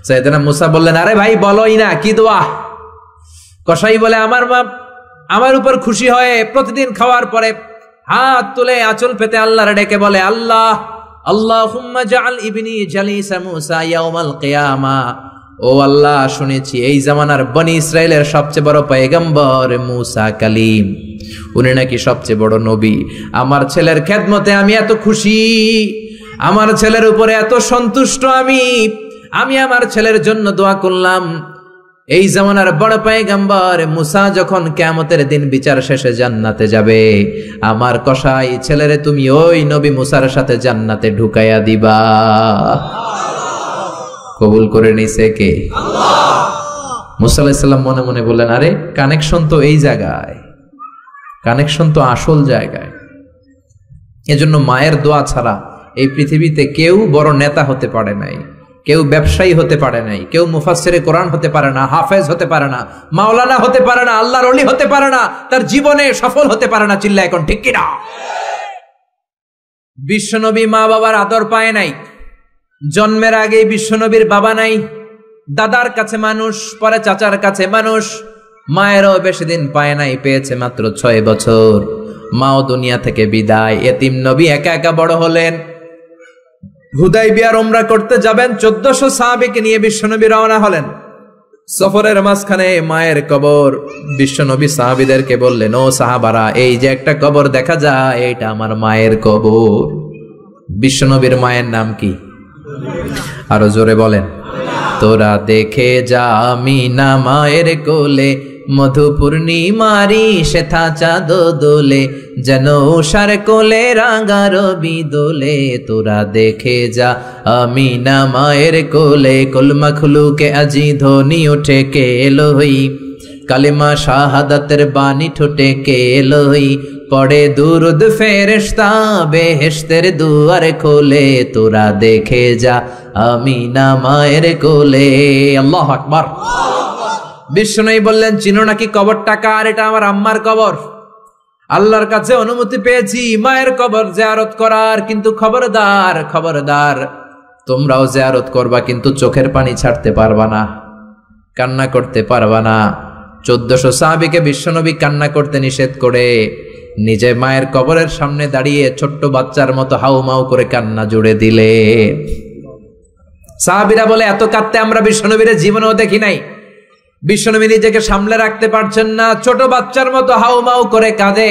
সাইয়েদনা মুসা বললেন, আরে ভাই বলোই না, কি দোয়া? কসাই বলে, আমার মা আমার উপর খুশি হয়ে প্রতিদিন খাওয়ার পরে হাত তুলে আঁচল পেতে আল্লাহর ডেকে বলে, আল্লাহ আল্লাহুম্মা জাআল ইবনি জালিসা মুসা ইয়াউমাল কিয়ামা। ও আল্লাহ, শুনেছি এই জামানার বনি ইসরাইলের সবচেয়ে বড় পয়গম্বর মুসা কালিম, উনি নাকি সবচেয়ে বড় নবী। আমার ছেলের খেদমতে আমি এত খুশি, আমার ছেলের উপরে এত সন্তুষ্ট আমি আমার ছেলের জন্য দোয়া করলাম। এই জামানার বড় পয়গম্বর মুসা যখন কিয়ামতের দিন বিচার শেষে জান্নাতে যাবে, আমার কসাই ছেলেরে তুমি ওই নবী মুসার সাথে জান্নাতে ঢুকাইয়া দিবা। কবুল করে নিছে কে? আল্লাহ। মুসা আলাইহিস সালাম মনে মনে বললেন, আরে কানেকশন তো এই জায়গায়, কানেকশন তো আসল জায়গায়। এজন্য মায়ের দোয়া ছাড়া এই পৃথিবীতে কেউ বড় নেতা হতে পারে নাই, কেউ ব্যবসায়ী হতে পারে নাই, কেউ মুফাসসিরে কোরআন হতে পারে না, হাফেজ হতে পারে না, মাওলানা হতে পারে না, আল্লাহর ওলি হতে পারে না, তার জীবনে সফল হতে পারে না। চিল্লা এখন ঠিক কিনা? বিশ্বনবী মা বাবার আদর পায় নাই, জন্মের আগেই বিশ্বনবীর বাবা নাই, দাদার কাছে মানুষ, পরে চাচার কাছে মানুষ, মায়েরও বেশি দিন পায় নাই, পেয়েছে মাত্র 6 বছর। মাও দুনিয়া থেকে বিদায়, এতিম নবী একা একা বড় হলেন। হুদাইবিয়ার উমরা করতে যাবেন, 1400 সাহাবীকে নিয়ে বিশ্বনবী রওনা হলেন। সফরের মাঝখানে মায়ের কবর। বিশ্বনবী সাহাবীদেরকে বললেন, ও সাহাবারা, এই যে একটা কবর দেখা যায়, এটা আমার মায়ের কবর। বিশ্বনবীর মায়ের নাম কি? আরো জোরে বলেন। তোরা দেখে যা আমিনা মায়ের কোলে, মধু পূর্ণিমারি শেথা চাঁদ দোলে, যেন উষার কোলে রাঙা রবি দোলে। তোরা দেখে যা আমিনা মায়ের কোলে, কলমা খুলুকে আজি ধ্বনি ওঠে কে এলোই, কালিমা শাহাদাতের বাণী ঠোঁটে কে এলোই, পড়ে দুরুদ ফেরেশতা বেহেশতের দুয়ার খোলে। তোরা দেখে যা আমিনা মায়ের কোলে। আল্লাহু আকবার। বিশ্বনবী বললেন, চিনো নাকি কবরটা কার? এটা আমার আম্মার কবর। আল্লাহর কাছে অনুমতি পেয়েছি মায়ের কবর জিয়ারত করার, কিন্তু খবরদার খবরদার, তোমরাও জিয়ারত করবা, কিন্তু চোখের পানি ছাড়তে পারবা না, কান্না করতে পারবা না। 1400 সাহাবীকে বিশ্বনবী কান্না করতে নিষেধ করে নিজে মায়ের কবরের সামনে দাঁড়িয়ে ছোট্ট বাচ্চার মতো হাউমাউ করে কান্না জুড়ে দিলে। সাহাবীরা বলে, এত কাঁদতে আমরা বিশ্বনবীর জীবনেও দেখি নাই। বিশ্বনবী নিজেকে সামলে রাখতে পারছেন না, ছোট বাচ্চার মতো হাউমাউ করে কাঁদে।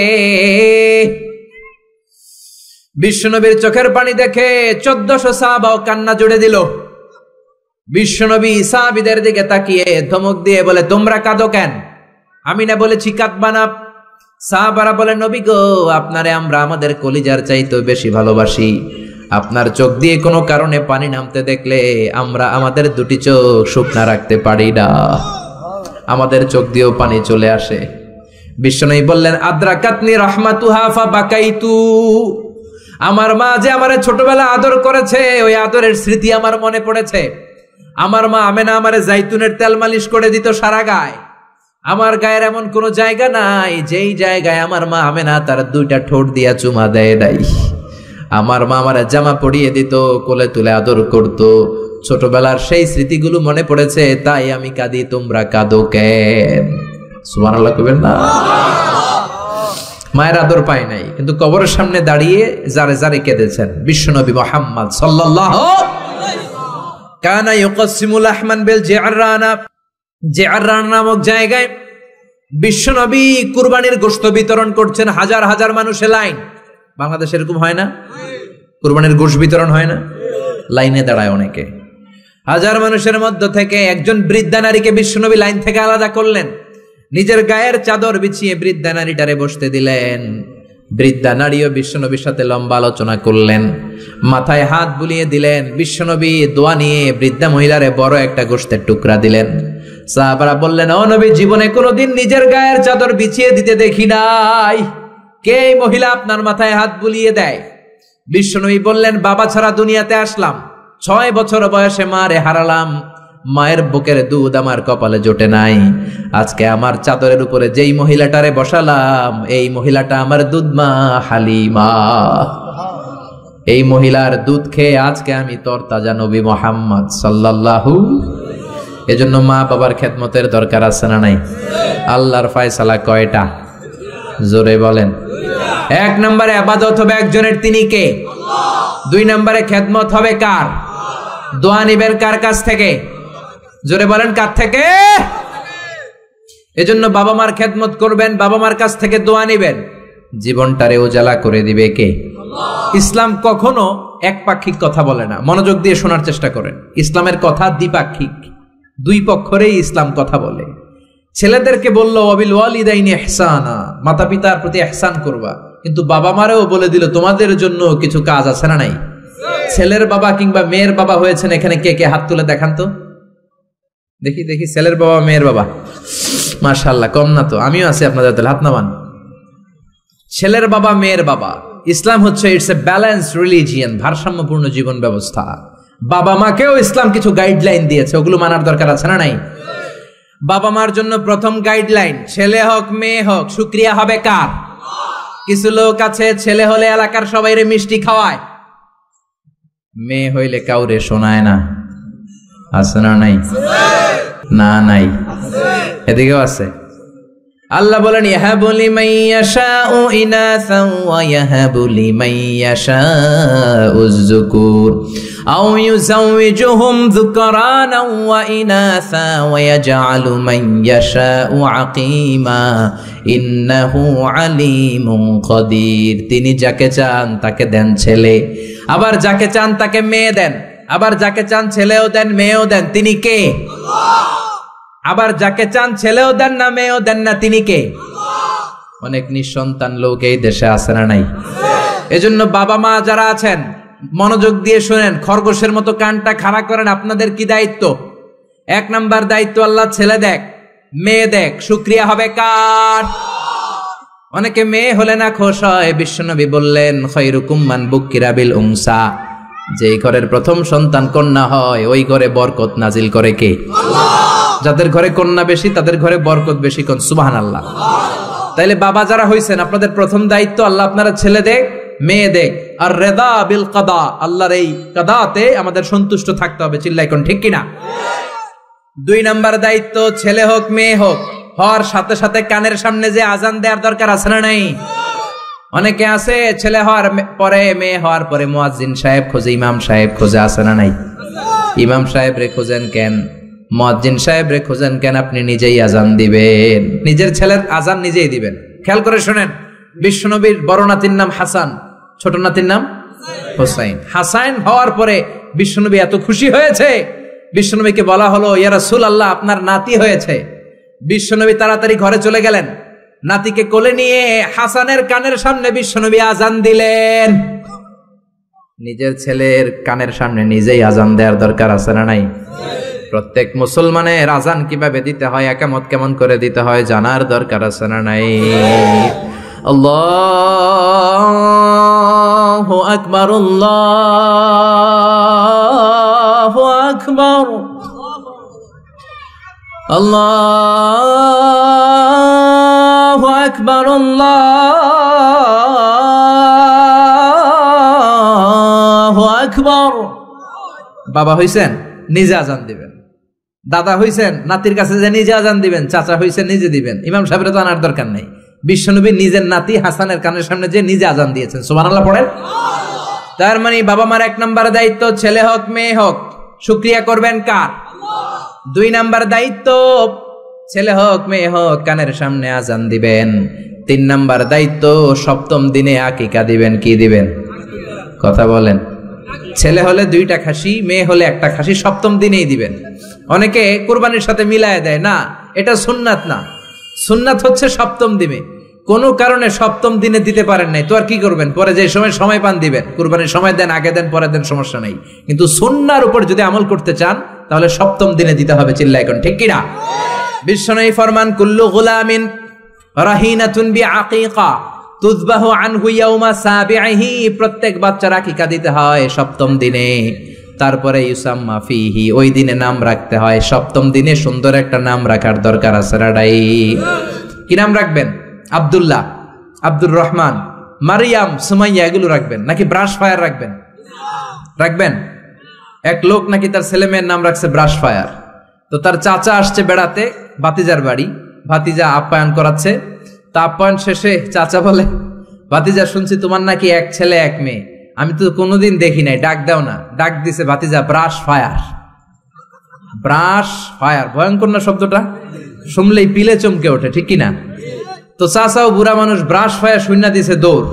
বিশ্বনবীর চোখের পানি দেখে 1400 সাহাবাও কান্না জুড়ে দিল। বিশ্বনবী সাহাবীদের দিকে তাকিয়ে ধমক দিয়ে বলে, তোমরা কাঁদো কেন? আমি না বলেছি কাঁদবা না? সাহাবারা বলে, নবী গো, আপনারে আমরা আমাদের কলিজার চাইতেও বেশি ভালোবাসি। আপনার চোখ দিয়ে কোনো কারণে পানি নামতে দেখলে আমরা আমাদের দুটি চোখ শুকনা রাখতে পারি না, আমাদের চোখ দিয়েও পানি চলে আসে। বিশ্বনবী বললেন, আদ্রাকাতনি রাহমাতুহা ফাবাকাইতু। আমার মা যে আমারে ছোটবেলা আদর করেছে, ওই আদরের স্মৃতি আমার মনে পড়েছে। আমার মা আমেনা আমারে জাইতুনের তেল মালিশ করে দিত সারা গায়ে। আমার গায়ের এমন কোন জায়গা নাই যেই জায়গায় আমার মা আমেনা তার 2টা ঠোঁট দিয়া চুমা দেয় নাই। আমার মা আমার জামা পরিয়ে দিত, কোলে তুলে আদর করত। ছোটবেলার সেই স্মৃতিগুলো মনে পড়েছে, তাই আমি কাঁদি। তোমরা কাঁদো কেন? সুবহানাল্লাহ কইবেন না? মায়ের আদর পায় নাই, কিন্তু কবরের সামনে দাঁড়িয়ে জারে জারে কেঁদেছেন বিশ্বনবী মুহাম্মদ সাল্লাল্লাহু আলাইহি ওয়াসাল্লাম। কানা ইউকাসিমুল আহমান বিল জিআরানা। জিআরান নামক জায়গায় বিশ্বনবী কুরবানির গোশত বিতরণ করছেন। হাজার হাজার মানুষের লাইন। বাংলাদেশে এরকম হয় না? কুরবানির গোশত বিতরণ হয় না? লাইনে দাঁড়ায় অনেকে। হাজার মানুষের মধ্য থেকে একজন বৃদ্ধা নারীকে বিশ্বনবী লাইন থেকে আলাদা করলেন, নিজের গায়ের চাদর বিছিয়ে বৃদ্ধা নারীটারে বসতে দিলেন। বৃদ্ধা নারীও বিশ্বনবীর সাথে লম্বা আলোচনা করলেন, মাথায় হাত বুলিয়ে দিলেন। বিশ্বনবী দোয়া নিয়ে বৃদ্ধা মহিলারে বড় একটা গোশতের টুকরা দিলেন। সাহাবারা বললেন, ও নবী, জীবনে কোনোদিন নিজের গায়ের চাদর বিছিয়ে দিতে দেখি নাই, কে এই মহিলা আপনার মাথায় হাত বুলিয়ে দেয়? বিশ্বনবী বললেন, বাবা ছাড়া দুনিয়াতে আসলাম, 6 বছর বয়সে মারে হারালাম, মায়ের বুকের দুধ আমার কপালে জোটে নাই। আজকে আমার চাদরের উপরে যেই মহিলাটারে বসালাম, এই মহিলাটা আমার দুধ মা হালিমা। এই মহিলার দুধ খেয়ে আজকে আমি তরতাজা নবী মুহাম্মদ সাল্লাল্লাহু। এজন্য মা বাবার খেদমতের দরকার আছে না নাই? আল্লাহর ফয়সালা কয়টা? জোরে বলেন। 1 নম্বরে ইবাদত হবে একজনের, তিনি কে? 2 নম্বরে খেদমত হবে কার? দোয়া নিবেন কার কাছ থেকে? জোরে বলেন, কার থেকে? এজন্য বাবা মার খেদমত করবেন, বাবা মার কাছ থেকে দোয়া নিবেন। জীবনটারে উজালা করে দিবে কে? ইসলাম কখনো একপাক্ষিক কথা বলে না। মনোযোগ দিয়ে শোনার চেষ্টা করেন। ইসলামের কথা দ্বিপাক্ষিক, দুই পক্ষরেই ইসলাম কথা বলে। ছেলেদেরকে বললো ওয়াবিল ওয়ালিদাইনি ইহসানা, মাতা পিতার প্রতি ইহসান করবা, কিন্তু বাবা মারেও বলে দিল তোমাদের জন্য কিছু কাজ আছে না নাই? ছেলের বাবা কিংবা মেয়ের বাবা হয়েছেন এখানে কে কে? হাত তুলে দেখান তো দেখি দেখি। ছেলের বাবা মেয়ের বাবা, মাশাআল্লাহ, কম না তো। আমিও আছি আপনাদের, তাহলে হাত নামান। ছেলের বাবা মেয়ের বাবা। ইসলাম হচ্ছে ইটস এ ব্যালেন্সড রিলিজিয়ন, ভারসাম্যপূর্ণ জীবন ব্যবস্থা। বাবা মাকেও ইসলাম কিছু গাইডলাইন দিয়েছে, ওগুলো মানার দরকার আছে না নাই? বাবা মার জন্য প্রথম গাইডলাইন, ছেলে হোক মেয়ে হোক, শুকরিয়া হবে কার? কিছু লোক আছে ছেলে হলে এলাকার সবাইরে মিষ্টি খাওয়ায়, মেয়ে হইলে কাউরে শোনায় না। আছে না নাই? না নাই, এদিকেও আছে। আল্লাহ বলেন ইয়াহাবু লিমান ইয়াশাউ ইনাসান ওয়া ইয়াহাবু লিমান ইয়াশাউ যুকুর আও ইউযাওয়িজুহুম যুকরানা ওয়া ইনাসা ওয়া ইয়াজআলু মান ইয়াশাউ আকীমা ইন্নাহু আলীমুন কাদির। তিনি যাকে চান তাকে দেন ছেলে, আবার যাকে চান তাকে মেয়ে দেন, আবার যাকে চান ছেলেও দেন মেয়েও দেন। তিনি কে? আল্লাহ। আবার যাকে চান ছেলেও দেন না মেয়েও দেন না, তিনি কে? অনেক নিঃসন্তান লোক এই দেশে আছে না নাই? এজন্য বাবা মা যারা আছেন মনোযোগ দিয়ে শুনেন, খরগোশের মতো কানটা খাড়া করেন। আপনাদের কি দায়িত্ব? 1 নাম্বার দায়িত্ব, আল্লাহ ছেলে দেখ মেয়ে দেখ, শুকরিয়া হবে কার? অনেকে মেয়ে হলে না খুশ হয়। বিশ্বনবী বললেন খায়রুকুম মান বুকিরা বিল উনসা, যেই ঘরের প্রথম সন্তান কন্যা হয় ওই ঘরে বরকত নাজিল করে কে? আল্লাহ। যাদের ঘরে কন্যা বেশি তাদের ঘরে বরকত বেশি। কোন সুবহানাল্লাহ। তাইলে বাবা যারা হইছেন, আপনাদের প্রথম দায়িত্ব আল্লাহ আপনারা ছেলে দেখ মেয়ে দেখ, আর রেদা বিল কাদা, আল্লাহর এই কাদাতে আমাদের সন্তুষ্ট থাকতে হবে। চিল্লাই কোন ঠিক কিনা? 2 নাম্বার দায়িত্ব, ছেলে হোক মেয়ে হোক, হওয়ার সাথে সাথে কানের সামনে যে আজান দেওয়ার দরকার আছে না নাই? অনেকে আছে ছেলে হওয়ার পরে মেয়ে হওয়ার পরে মুয়াজ্জিন সাহেব খোঁজে, ইমাম সাহেব খোঁজে, আছে না নাই? ইমাম সাহেব রে খোঁজেন কেন? মুয়াজ্জিন সাহেব রে খোঁজেন কেন? আপনি নিজেই আজান দিবেন, নিজের ছেলের আজান নিজেই দিবেন। খেয়াল করে শোনেন, বিশ্বনবীর বড় নাতির নাম হাসান, ছোট নাতির নাম হোসাইন। হাসান হওয়ার পরে বিশ্বনবী এত খুশি হয়েছে, বিশ্বনবীকে বলা হলো ইয়া রাসূলুল্লাহ আপনার নাতি হয়েছে। বিশ্বনবী তাড়াতাড়ি ঘরে চলে গেলেন, নাতিকে কোলে নিয়ে হাসানের কানের সামনে বিশ্বনবী আজান দিলেন। নিজের ছেলের কানের সামনে নিজেই আজান দেওয়ার দরকার আছে না নাই? প্রত্যেক মুসলমানের আজান কিভাবে দিতে হয়, একামত কেমন করে দিতে হয় জানার দরকার আছে না নাই? আল্লাহু আকবার, আল্লাহু আকবার, আল্লাহু আকবার, আল্লাহু আকবার। বাবা হইছেন নিজে আজান দিবেন, দাদা হইছেন নাতির কাছে যে নিজে আজান দিবেন, চাচা হইছেন নিজে দিবেন, ইমাম সাহেবের তো আনার দরকার নাই। বিশ্বনবী নিজের নাতি হাসানের কানের সামনে যে নিজে আজান দিয়েছেন। সুবহানাল্লাহ পড়েন। তার মানে বাবা মার 1 নাম্বার দায়িত্ব, ছেলে হোক মেয়ে হোক, শুকরিয়া করবেন কার? আল্লাহ। 2 নাম্বার দায়িত্ব, ছেলে হোক মেয়ে হোক কানের সামনে আজান দিবেন। 3 নাম্বার দায়িত্ব, সপ্তম দিনে আকিকা দিবেন। কি দিবেন? কথা বলেন। ছেলে হলে 2টা খাসি, মেয়ে হলে 1টা খাসি, সপ্তম দিনেই দিবেন। অনেকে কুরবানির সাথে মিলায় দেয়, না এটা সুন্নাত না। সুন্নাত হচ্ছে সপ্তম দিনে। কোনো কারণে সপ্তম দিনে দিতে পারেন নাই তো আর কি করবেন? পরে যে সময় পান দিবেন। কুরবানির সময় দেন, আগে দেন, পরে দেন, সমস্যা নাই। কিন্তু সুন্নাহর উপর যদি আমল করতে চান তাহলে সপ্তম দিনে দিতে হবে। চিল্লায় কোন ঠিক কিনা? বিশ্বনবী ফরমান কুল্লু গুলামিন রাহিনাতুন বিআকিকা, তুযবাহু আনহু ইয়াউমা সাবিহি, প্রত্যেক বাচ্চার আকিকা দিতে হয় সপ্তম দিনে। তারপরে ইউসাম্মা ফিহি, ওই দিনে নাম রাখতে হয়। সপ্তম দিনে সুন্দর একটা নাম রাখার দরকার আছে রাডাই। কি নাম রাখবেন? আব্দুল্লাহ, আব্দুর রহমান, মারিয়াম, সুমাইয়া এগুলো রাখবেন নাকি ব্রাশ ফায়ার রাখবেন? রাখবেন। এক লোক নাকি তার ছেলে মেয়ের নাম রাখছে ব্রাশ ফায়ার। তো তার চাচা আসছে বেড়াতে ভাতিজার বাড়ি, ভাতিজা আপ্যায়ন করাচ্ছে। তা আপ্যায়ন শেষে চাচা বলে, ভাতিজা শুনছি তোমার নাকি এক ছেলে এক মেয়ে, আমি তো কোনোদিন দেখি নাই, ডাক দাও না। ডাক দিছে ভাতিজা ব্রাশ ফায়ার। ব্রাশ ফায়ার, ভয়ঙ্কর না শব্দটা? শুনলেই পিলে চমকে ওঠে, ঠিক কিনা? তো চাচাও বুড়া মানুষ, ব্রাশ ফায়ার শূন্য দিছে দৌড়।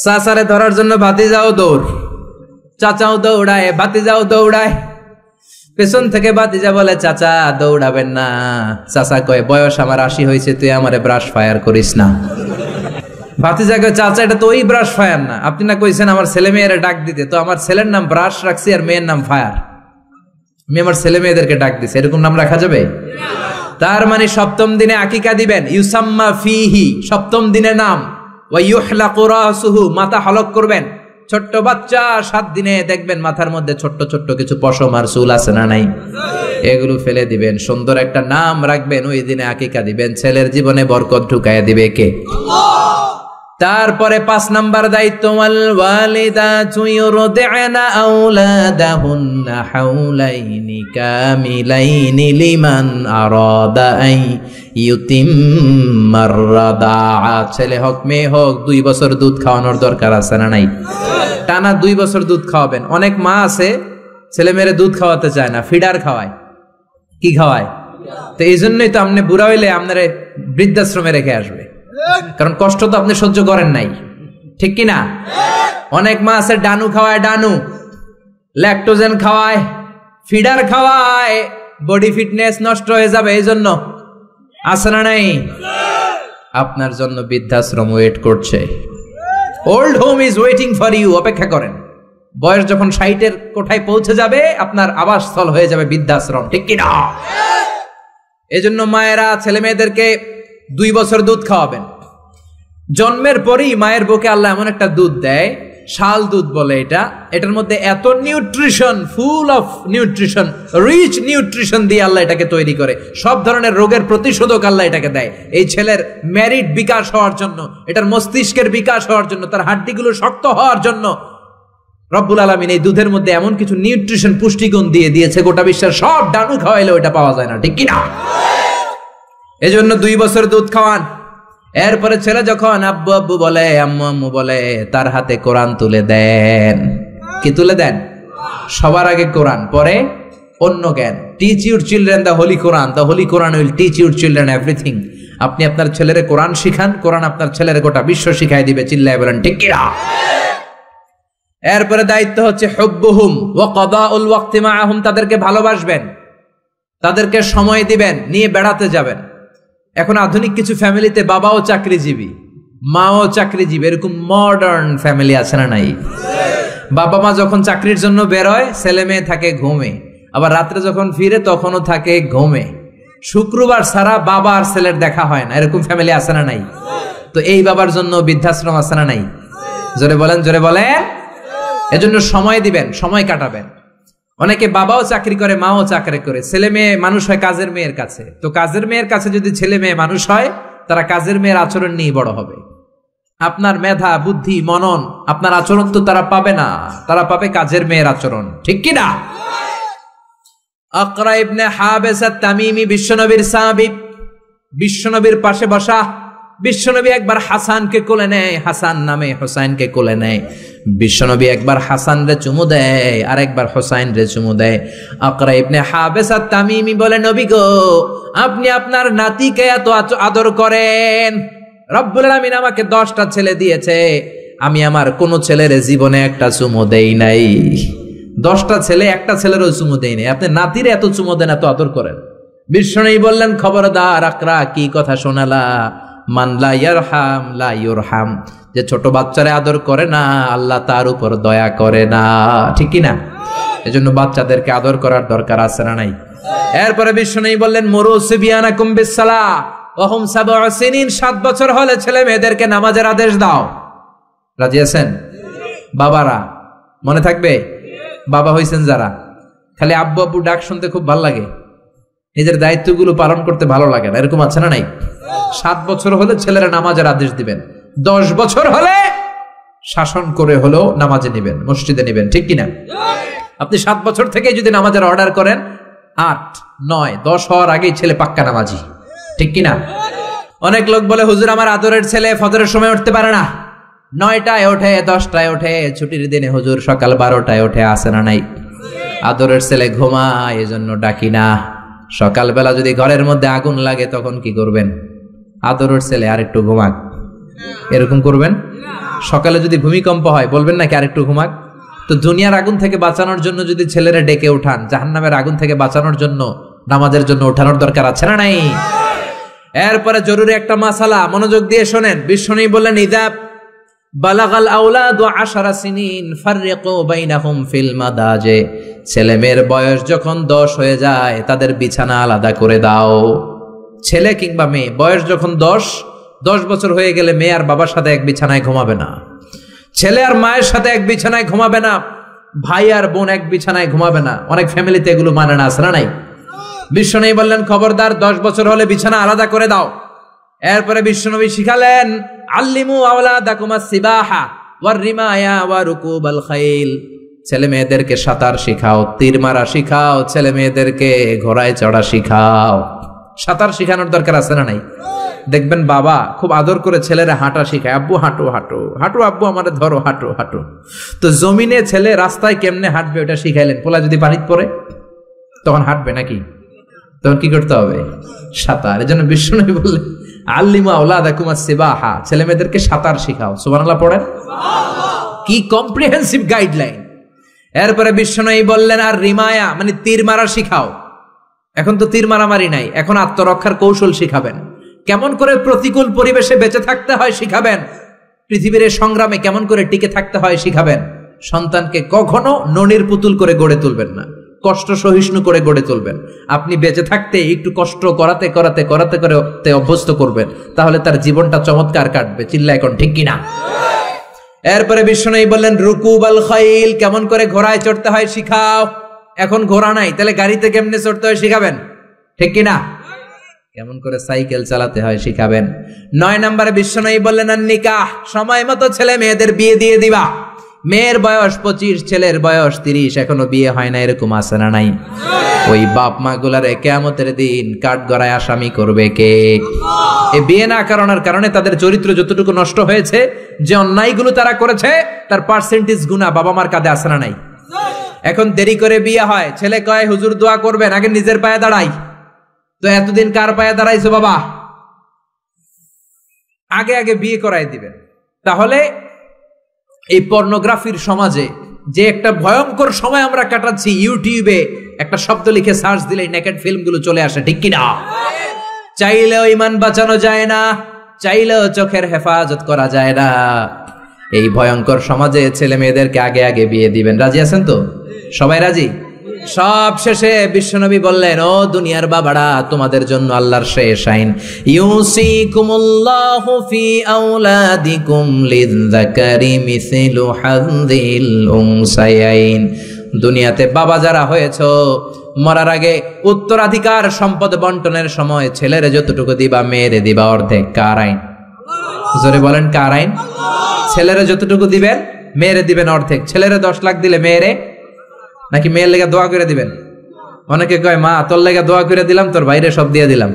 চাচারে ধরার জন্য ভাতিজাও দৌড়, চাচাও দৌড়ায়, ভাতিজাও দৌড়ায়। পেছন থেকে ভাতিজা বলে, চাচা দৌড়াবেন না। চাচা কয়, বয়স আমার 80 হয়েছে, তুই আমারে ব্রাশ ফায়ার করিস না। ভাতিজা কয়, চাচা এটা তো ওই ব্রাশ ফায়ার না, আপনি না কইছেন আমার ছেলে মেয়েরা ডাক দিতে, তো আমার ছেলের নাম ব্রাশ রাখছি আর মেয়ের নাম ফায়ার, আমি আমার ছেলে মেয়েদেরকে ডাক দিছি, এরকম নাম রাখা যাবে? তার মানে সপ্তম দিনে আকিকা দিবেন, ইউসাম্মা ফিহি, সপ্তম দিনে নাম। ওয়া ইউহলাকু রাসুহু, মাথা হলক করবেন। ছোট্ট বাচ্চা 7 দিনে দেখবেন মাথার মধ্যে ছোট্ট ছোট্ট কিছু পশম আর চুল আছে না নাই, এগুলো ফেলে দিবেন, সুন্দর একটা নাম রাখবেন, ওই দিনে আকিকা দিবেন। ছেলের জীবনে বরকত ঢুকাইয়া দিবে কে? তারপরে 5 নাম্বার দায়িত্ব, ওয়াল ওয়ালিদাতু ইউরদি'না আওলাদাহুন্না হাওলাইনি কামিলাইনি লিমান আরাদা আই ইউতিম্মার রাদাআ। ছেলে হোক মেয়ে হোক 2 বছর দুধ খাওয়ানোর দরকার আছে না নাই? টানা 2 বছর দুধ খাওয়াবেন। অনেক মা আছে ছেলে মেয়েরে দুধ খাওয়াতে চায় না, ফিডার খাওয়ায়। কি খাওয়ায়? তো এই জন্যই তো আপনি বুড়া হইলে আপনারে বৃদ্ধাশ্রমে রেখে আসবে, কারণ কষ্ট তো আপনি সহ্য করেন নাই, ঠিক কিনা? অনেক মা আছে ডানু খাওয়ায়, ডানু ল্যাকটোজেন খাওয়ায়, ফিডার খাওয়ায়, বডি ফিটনেস নষ্ট হয়ে যাবে, এই জন্য আছে না নাই? আপনার জন্য বৃদ্ধাশ্রম ওয়েট করছে, old home is waiting for you. অপেক্ষা করেন, বয়স যখন 60-এর কোঠায় পৌঁছে যাবে আপনার আবাসস্থল হয়ে যাবে বৃদ্ধাশ্রম, ঠিক কিনা? এজন্য মায়েরা ছেলে মেয়েদেরকে 2 বছর দুধ খাওয়াবেন। জন্মের পরেই মায়ের বুকে আল্লাহ এমন একটা দুধ দেয়, শাল দুধ বলে এটা, এটার মধ্যে এত nutrition, full of nutrition, rich nutrition দিয়ে আল্লাহ এটাকে তৈরি করে। সব ধরনের রোগের প্রতিষেধক আল্লাহ এটাকে দেয় এই ছেলের মেরিট বিকাশ হওয়ার জন্য, এটার মস্তিষ্কের বিকাশ হওয়ার জন্য, তার হাড্ডিগুলো শক্ত হওয়ার জন্য। রব্বুল আলামিন এই দুধের মধ্যে এমন কিছু নিউট্রিশন, পুষ্টিগুণ দিয়ে দিয়েছে, গোটা বিশ্বের সব ডানু খাওয়াইলেও এটা পাওয়া যায় না, ঠিক কিনা? এজন্য 2 বছর দুধ খাওয়ান। এরপরে ছেলে যখন আব্বু আব্বু বলে, আম্মু আম্মু বলে, তার হাতে কোরআন তুলে দেন। কি তুলে দেন? সবার আগে কোরআন, পরে অন্য জ্ঞান। Teach your children the Holi Quran, the Holi Quran will teach your children everything. আপনি আপনার ছেলেরে কোরআন শিখান, কোরআন আপনার ছেলেরে গোটা বিশ্ব শিখাই দিবে, চিল্লায় বলেন ঠিক কিনা? এরপরে দায়িত্ব হচ্ছে হুব্বুহুম ওয়া কাদাউল ওয়াক্তি মাআহুম, তাদেরকে ভালোবাসবেন, তাদেরকে সময় দিবেন, নিয়ে বেড়াতে যাবেন। এখন আধুনিক কিছু ফ্যামিলিতে বাবাও চাকরিজীবী, মাও চাকরিজীবী, এরকম মডার্ন ফ্যামিলি আছে না নাই? বাবা মা যখন চাকরির জন্য বেরোয় ছেলে মেয়ে থাকে ঘুমে, আবার রাত্রে যখন ফিরে তখনও থাকে ঘুমে। শুক্রবার ছাড়া বাবা আর ছেলের দেখা হয় না, এরকম ফ্যামিলি আছে না নাই? তো এই বাবার জন্য বৃদ্ধাশ্রম আছে না নাই? জোরে বলেন, জোরে বলেন। এজন্য সময় দিবেন, সময় কাটাবেন। অনেকে বাবাও চাকরি করে, মাও চাকরি করে, ছেলে মেয়ে মানুষ হয় কাজের মেয়ের কাছে। তো কাজের মেয়ের কাছে যদি ছেলে মেয়ে মানুষ হয়, তারা কাজের মেয়ের আচরণ নিয়ে বড় হবে। আপনার মেধা, বুদ্ধি, মনন, আপনার আচরণ তো তারা পাবে না, তারা পাবে কাজের মেয়ের আচরণ, ঠিক কিনা? আকরা ইবনে হাবেস আত-তামিমি বিশ্বনবীর সাহাবী, বিশ্বনবীর পাশে বসা। বিশ্বনবী একবার হাসানকে কোলে নেয়, হাসান নামে হোসাইনকে কোলে নেয়। বিশ্বনবী একবার হাসান রে চুমু দেয়, আর একবার হোসাইন রে চুমু দেয়। আকরা ইবনে হাবেস আত-তামিমি বলে, নবী গো, আপনি আপনার নাতিকে এত আদর করেন। রব্বুল আলামিন আমাকে 10টা ছেলে দিয়েছে, আমি আমার কোন ছেলের জীবনে একটা চুমু দেই নাই। 10টা ছেলে, একটা ছেলেরও চুমু দেই নাই, আপনি নাতিরে এত চুমু দেন, এত আদর করেন। বিশ্বনবী বললেন, খবরদার আকরা, কি কথা শোনালা? মান লা ইয়ারহাম লা ইউরহাম, যে ছোট বাচ্চারে আদর করে না, আল্লাহ তার উপর দয়া করে না, ঠিক কি না? এজন্য বাচ্চাদেরকে আদর করার দরকার আছে না নাই? এরপরে বিশ্বনবী বললেন, মুরু সিবিয়ানাকুম বিসসালাহ, ওহুম সাবউ সিনিন, 7 বছর হলে ছেলে মেয়েদেরকে নামাজের আদেশ দাও। রাজি আছেন? বাবারা মনে থাকবে, বাবা হইছেন যারা, খালি আব্বু আব্বু ডাক শুনতে খুব ভালো লাগে, নিজের দায়িত্বগুলো পালন করতে ভালো লাগে না, এরকম আছে না নাই? 7 বছর হলে ছেলেরা নামাজের আদেশ দিবেন, 10 বছর হলে শাসন করে হলেও নামাজে নিবেন, মসজিদে নিবেন, ঠিক কিনা? আপনি 7 বছর থেকে যদি নামাজের অর্ডার করেন, 8, 9, 10 হওয়ার আগেই ছেলে পাক্কা নামাজি, ঠিক কিনা? অনেক লোক বলে, হুজুর আমার আদরের ছেলে ফজরের সময় উঠতে পারে না, 9টায় ওঠে, 10টায় ওঠে, ছুটির দিনে হুজুর সকাল 12টায় ওঠে, আসে না নাই? আদরের ছেলে ঘুমায়, এজন্য ডাকি না। সকালবেলা যদি ঘরের মধ্যে আগুন লাগে তখন কি করবেন? আদরের ছেলে আরেকটু ঘুমাক, এরকম করবেন? সকালে যদি ভূমিকম্প হয় বলবেন নাকি আরেকটু ঘুমাক? তো দুনিয়ার আগুন থেকে বাঁচানোর জন্য যদি ছেলেরা ডেকে উঠান, জাহান্নামের আগুন থেকে বাঁচানোর জন্য নামাজের জন্য উঠানোর দরকার আছে না নাই? এরপরে জরুরি একটা মাসালা, মনোযোগ দিয়ে শোনেন। বিশ্বনবী বললেন, ইযা বালাগাল আওলাদু 10 সিনিন ফাররিকু বাইনাহুম ফিল মাদাজি, ছেলে মেয়ের বয়স যখন 10 হয়ে যায় তাদের বিছানা আলাদা করে দাও। ছেলে কিংবা মেয়ে বয়স যখন 10 বছর হয়ে গেলে মেয়ে আর বাবার সাথে এক বিছানায় ঘুমাবে না, ছেলে আর মায়ের সাথে এক বিছানায় ঘুমাবে না, ভাই আর বোন এক বিছানায় ঘুমাবে না। অনেক ফ্যামিলিতে এগুলো মানে না, আসলে নাই? বিশ্বনবী বললেন, খবরদার 10 বছর হলে বিছানা আলাদা করে দাও। এরপরে বিশ্বনবী শিখালেন, আল্লিমু আওলাদাকুমাস সিবাহা ওয়ার রিমায়া ওয়া রুকুবাল খাইল, ছেলে মেয়েদেরকে সাঁতার শিখাও, তীর মারা শিখাও, ছেলে মেয়েদেরকে ঘোড়ায় চড়া শিখাও। সাঁতার শিখানোর দরকার আছে না নাই? দেখবেন বাবা খুব আদর করে ছেলেরা হাঁটা শিখায়, আব্বু হাঁটো হাঁটো হাঁটো, আব্বু আমারে ধরো, হাঁটো হাঁটো। তো জমিনে ছেলে রাস্তায় কেমনে হাঁটবে ওটা শিখাইলেন, পোলা যদি পানিতে পড়ে তখন হাঁটবে নাকি? তখন কি করতে হবে? সাঁতার। এজন্য বিশ্বনবী বললেন, আল্লিমু আওলাদাকুমাস সিবাহা, ছেলে মেয়েদেরকে সাঁতার শিখাও। সুবহানাল্লাহ পড়েন। কি কম্প্রিহেন্সিভ গাইডলাইন। এরপরে বিশ্বনবী বললেন, আর রিমায়া মানে তীর মারা শিখাও। এখন তো তীর মারামারি নাই, এখন আত্মরক্ষার কৌশল শিখাবেন, কেমন করে প্রতিকূল পরিবেশে বেঁচে থাকতে হয় শিখাবেন, পৃথিবীর সংগ্রামে কেমন করে টিকে থাকতে হয় শিখাবেন। সন্তানকে কখনো ননির পুতুল করে গড়ে তুলবেন না, কষ্ট সহিষ্ণু করে গড়ে তুলবেন। আপনি বেঁচে থাকতে একটু কষ্ট করাতে করাতে করাতে করে অভ্যস্ত করবেন, তাহলে তার জীবনটা চমৎকার কাটবে। চিল্লা এখন ঠিক কিনা? এরপরে বিশ্বনবী বললেন, রুকুবাল খাইল, কেমন করে ঘোড়ায় চড়তে হয় শিখাও। এখন ঘোড়া নাই, তাহলে গাড়িতে কেমনে চড়তে হয় শিখাবেন, ঠিক কিনা? কেমন করে সাইকেল চালাতে হয় শিখাবেন। 9 নম্বরে বিশ্বনবী বললেন, আর নিকাহ, সময় মতো ছেলে মেয়েদের বিয়ে দিয়ে দিবা। মেয়ের বয়স 25, ছেলের বয়স 30, এখনো বিয়ে হয় না, এরকম আছে না নাই? ওই বাপ মা গুলারে কিয়ামতের দিন কাঠগড়ায় আসামি করবে কে? এই বিয়ে না করানোর কারণে তাদের চরিত্র যতটুকু নষ্ট হয়েছে, যে অন্যায়গুলো তারা করেছে তার পার্সেন্টেজ গুণা বাবা মার কাঁধে আছে না নাই? এখন দেরি করে বিয়ে হয়, ছেলে কয় হুজুর দোয়া করবেন, আগে নিজের পায়ে দাঁড়াই। তো এতদিন কার পায়ে দাঁড়াইছো বাবা? আগে আগে বিয়ে করাই দিবেন। তাহলে এই পর্নোগ্রাফির সমাজে যে একটা ভয়ঙ্কর সময় আমরা কাটাচ্ছি, ইউটিউবে একটা শব্দ লিখে সার্চ দিলেই নেকেড ফিল্মগুলো চলে আসে, ঠিক কিনা? চাইলেও ইমান বাঁচানো যায় না, চাইলেও চোখের হেফাজত করা যায় না। এই ভয়ঙ্কর সমাজে ছেলে মেয়েদেরকে আগে আগে বিয়ে দিবেন। রাজি আছেন তো? সবাই রাজি? সব শেষে বিশ্বনবী বললেন, ও দুনিয়ার বাবারা, তোমাদের জন্য আল্লাহর শেষ আইন, ইউসিকুমুল্লাহু ফি আওলাদিকুম লিযযাকারি মিসলু হাযযিল উনসায়াইন। দুনিয়াতে বাবা যারা হয়েছো, মরার আগে উত্তরাধিকার সম্পদ বন্টনের সময় ছেলেরে যতটুকু দিবা, মেয়েরে দিবা অর্ধেক। কার আইন? জোরে বলেন, কার আইন? ছেলেরে যতটুকু দিবেন, মেয়েরে দিবেন অর্ধেক। ছেলেরে 10 লাখ দিলে মেয়েরে, নাকি মেয়ের লেগে দোয়া করে দিবেন? অনেকে কয়, মা তোর লেগে দোয়া করে দিলাম, তোর বাইরে সব দিয়ে দিলাম।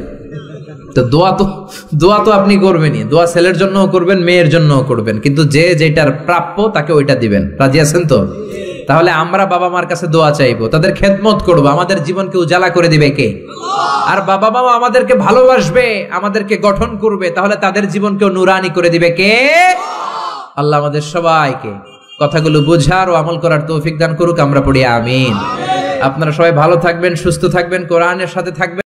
তো দোয়া তো আপনি করবেনই, দোয়া ছেলের জন্যও করবেন, মেয়ের জন্যও করবেন, কিন্তু যে যেটার প্রাপ্য তাকে ওইটা দিবেন। রাজি আছেন তো? তাহলে আমরা বাবা মার কাছে দোয়া চাইবো, তাদের খেদমত করবো। আমাদের জীবনকে উজালা করে দিবে কে? আর বাবা মা আমাদেরকে ভালোবাসবে, আমাদেরকে গঠন করবে, তাহলে তাদের জীবনকেও নুরানি করে দিবে কে? আল্লাহ আমাদের সবাইকে কথাগুলো বোঝার ও আমল করার তৌফিক দান করুক। আমরা পড়ি আমিন। আপনারা সবাই ভালো থাকবেন, সুস্থ থাকবেন, কোরআনের সাথে থাকবেন।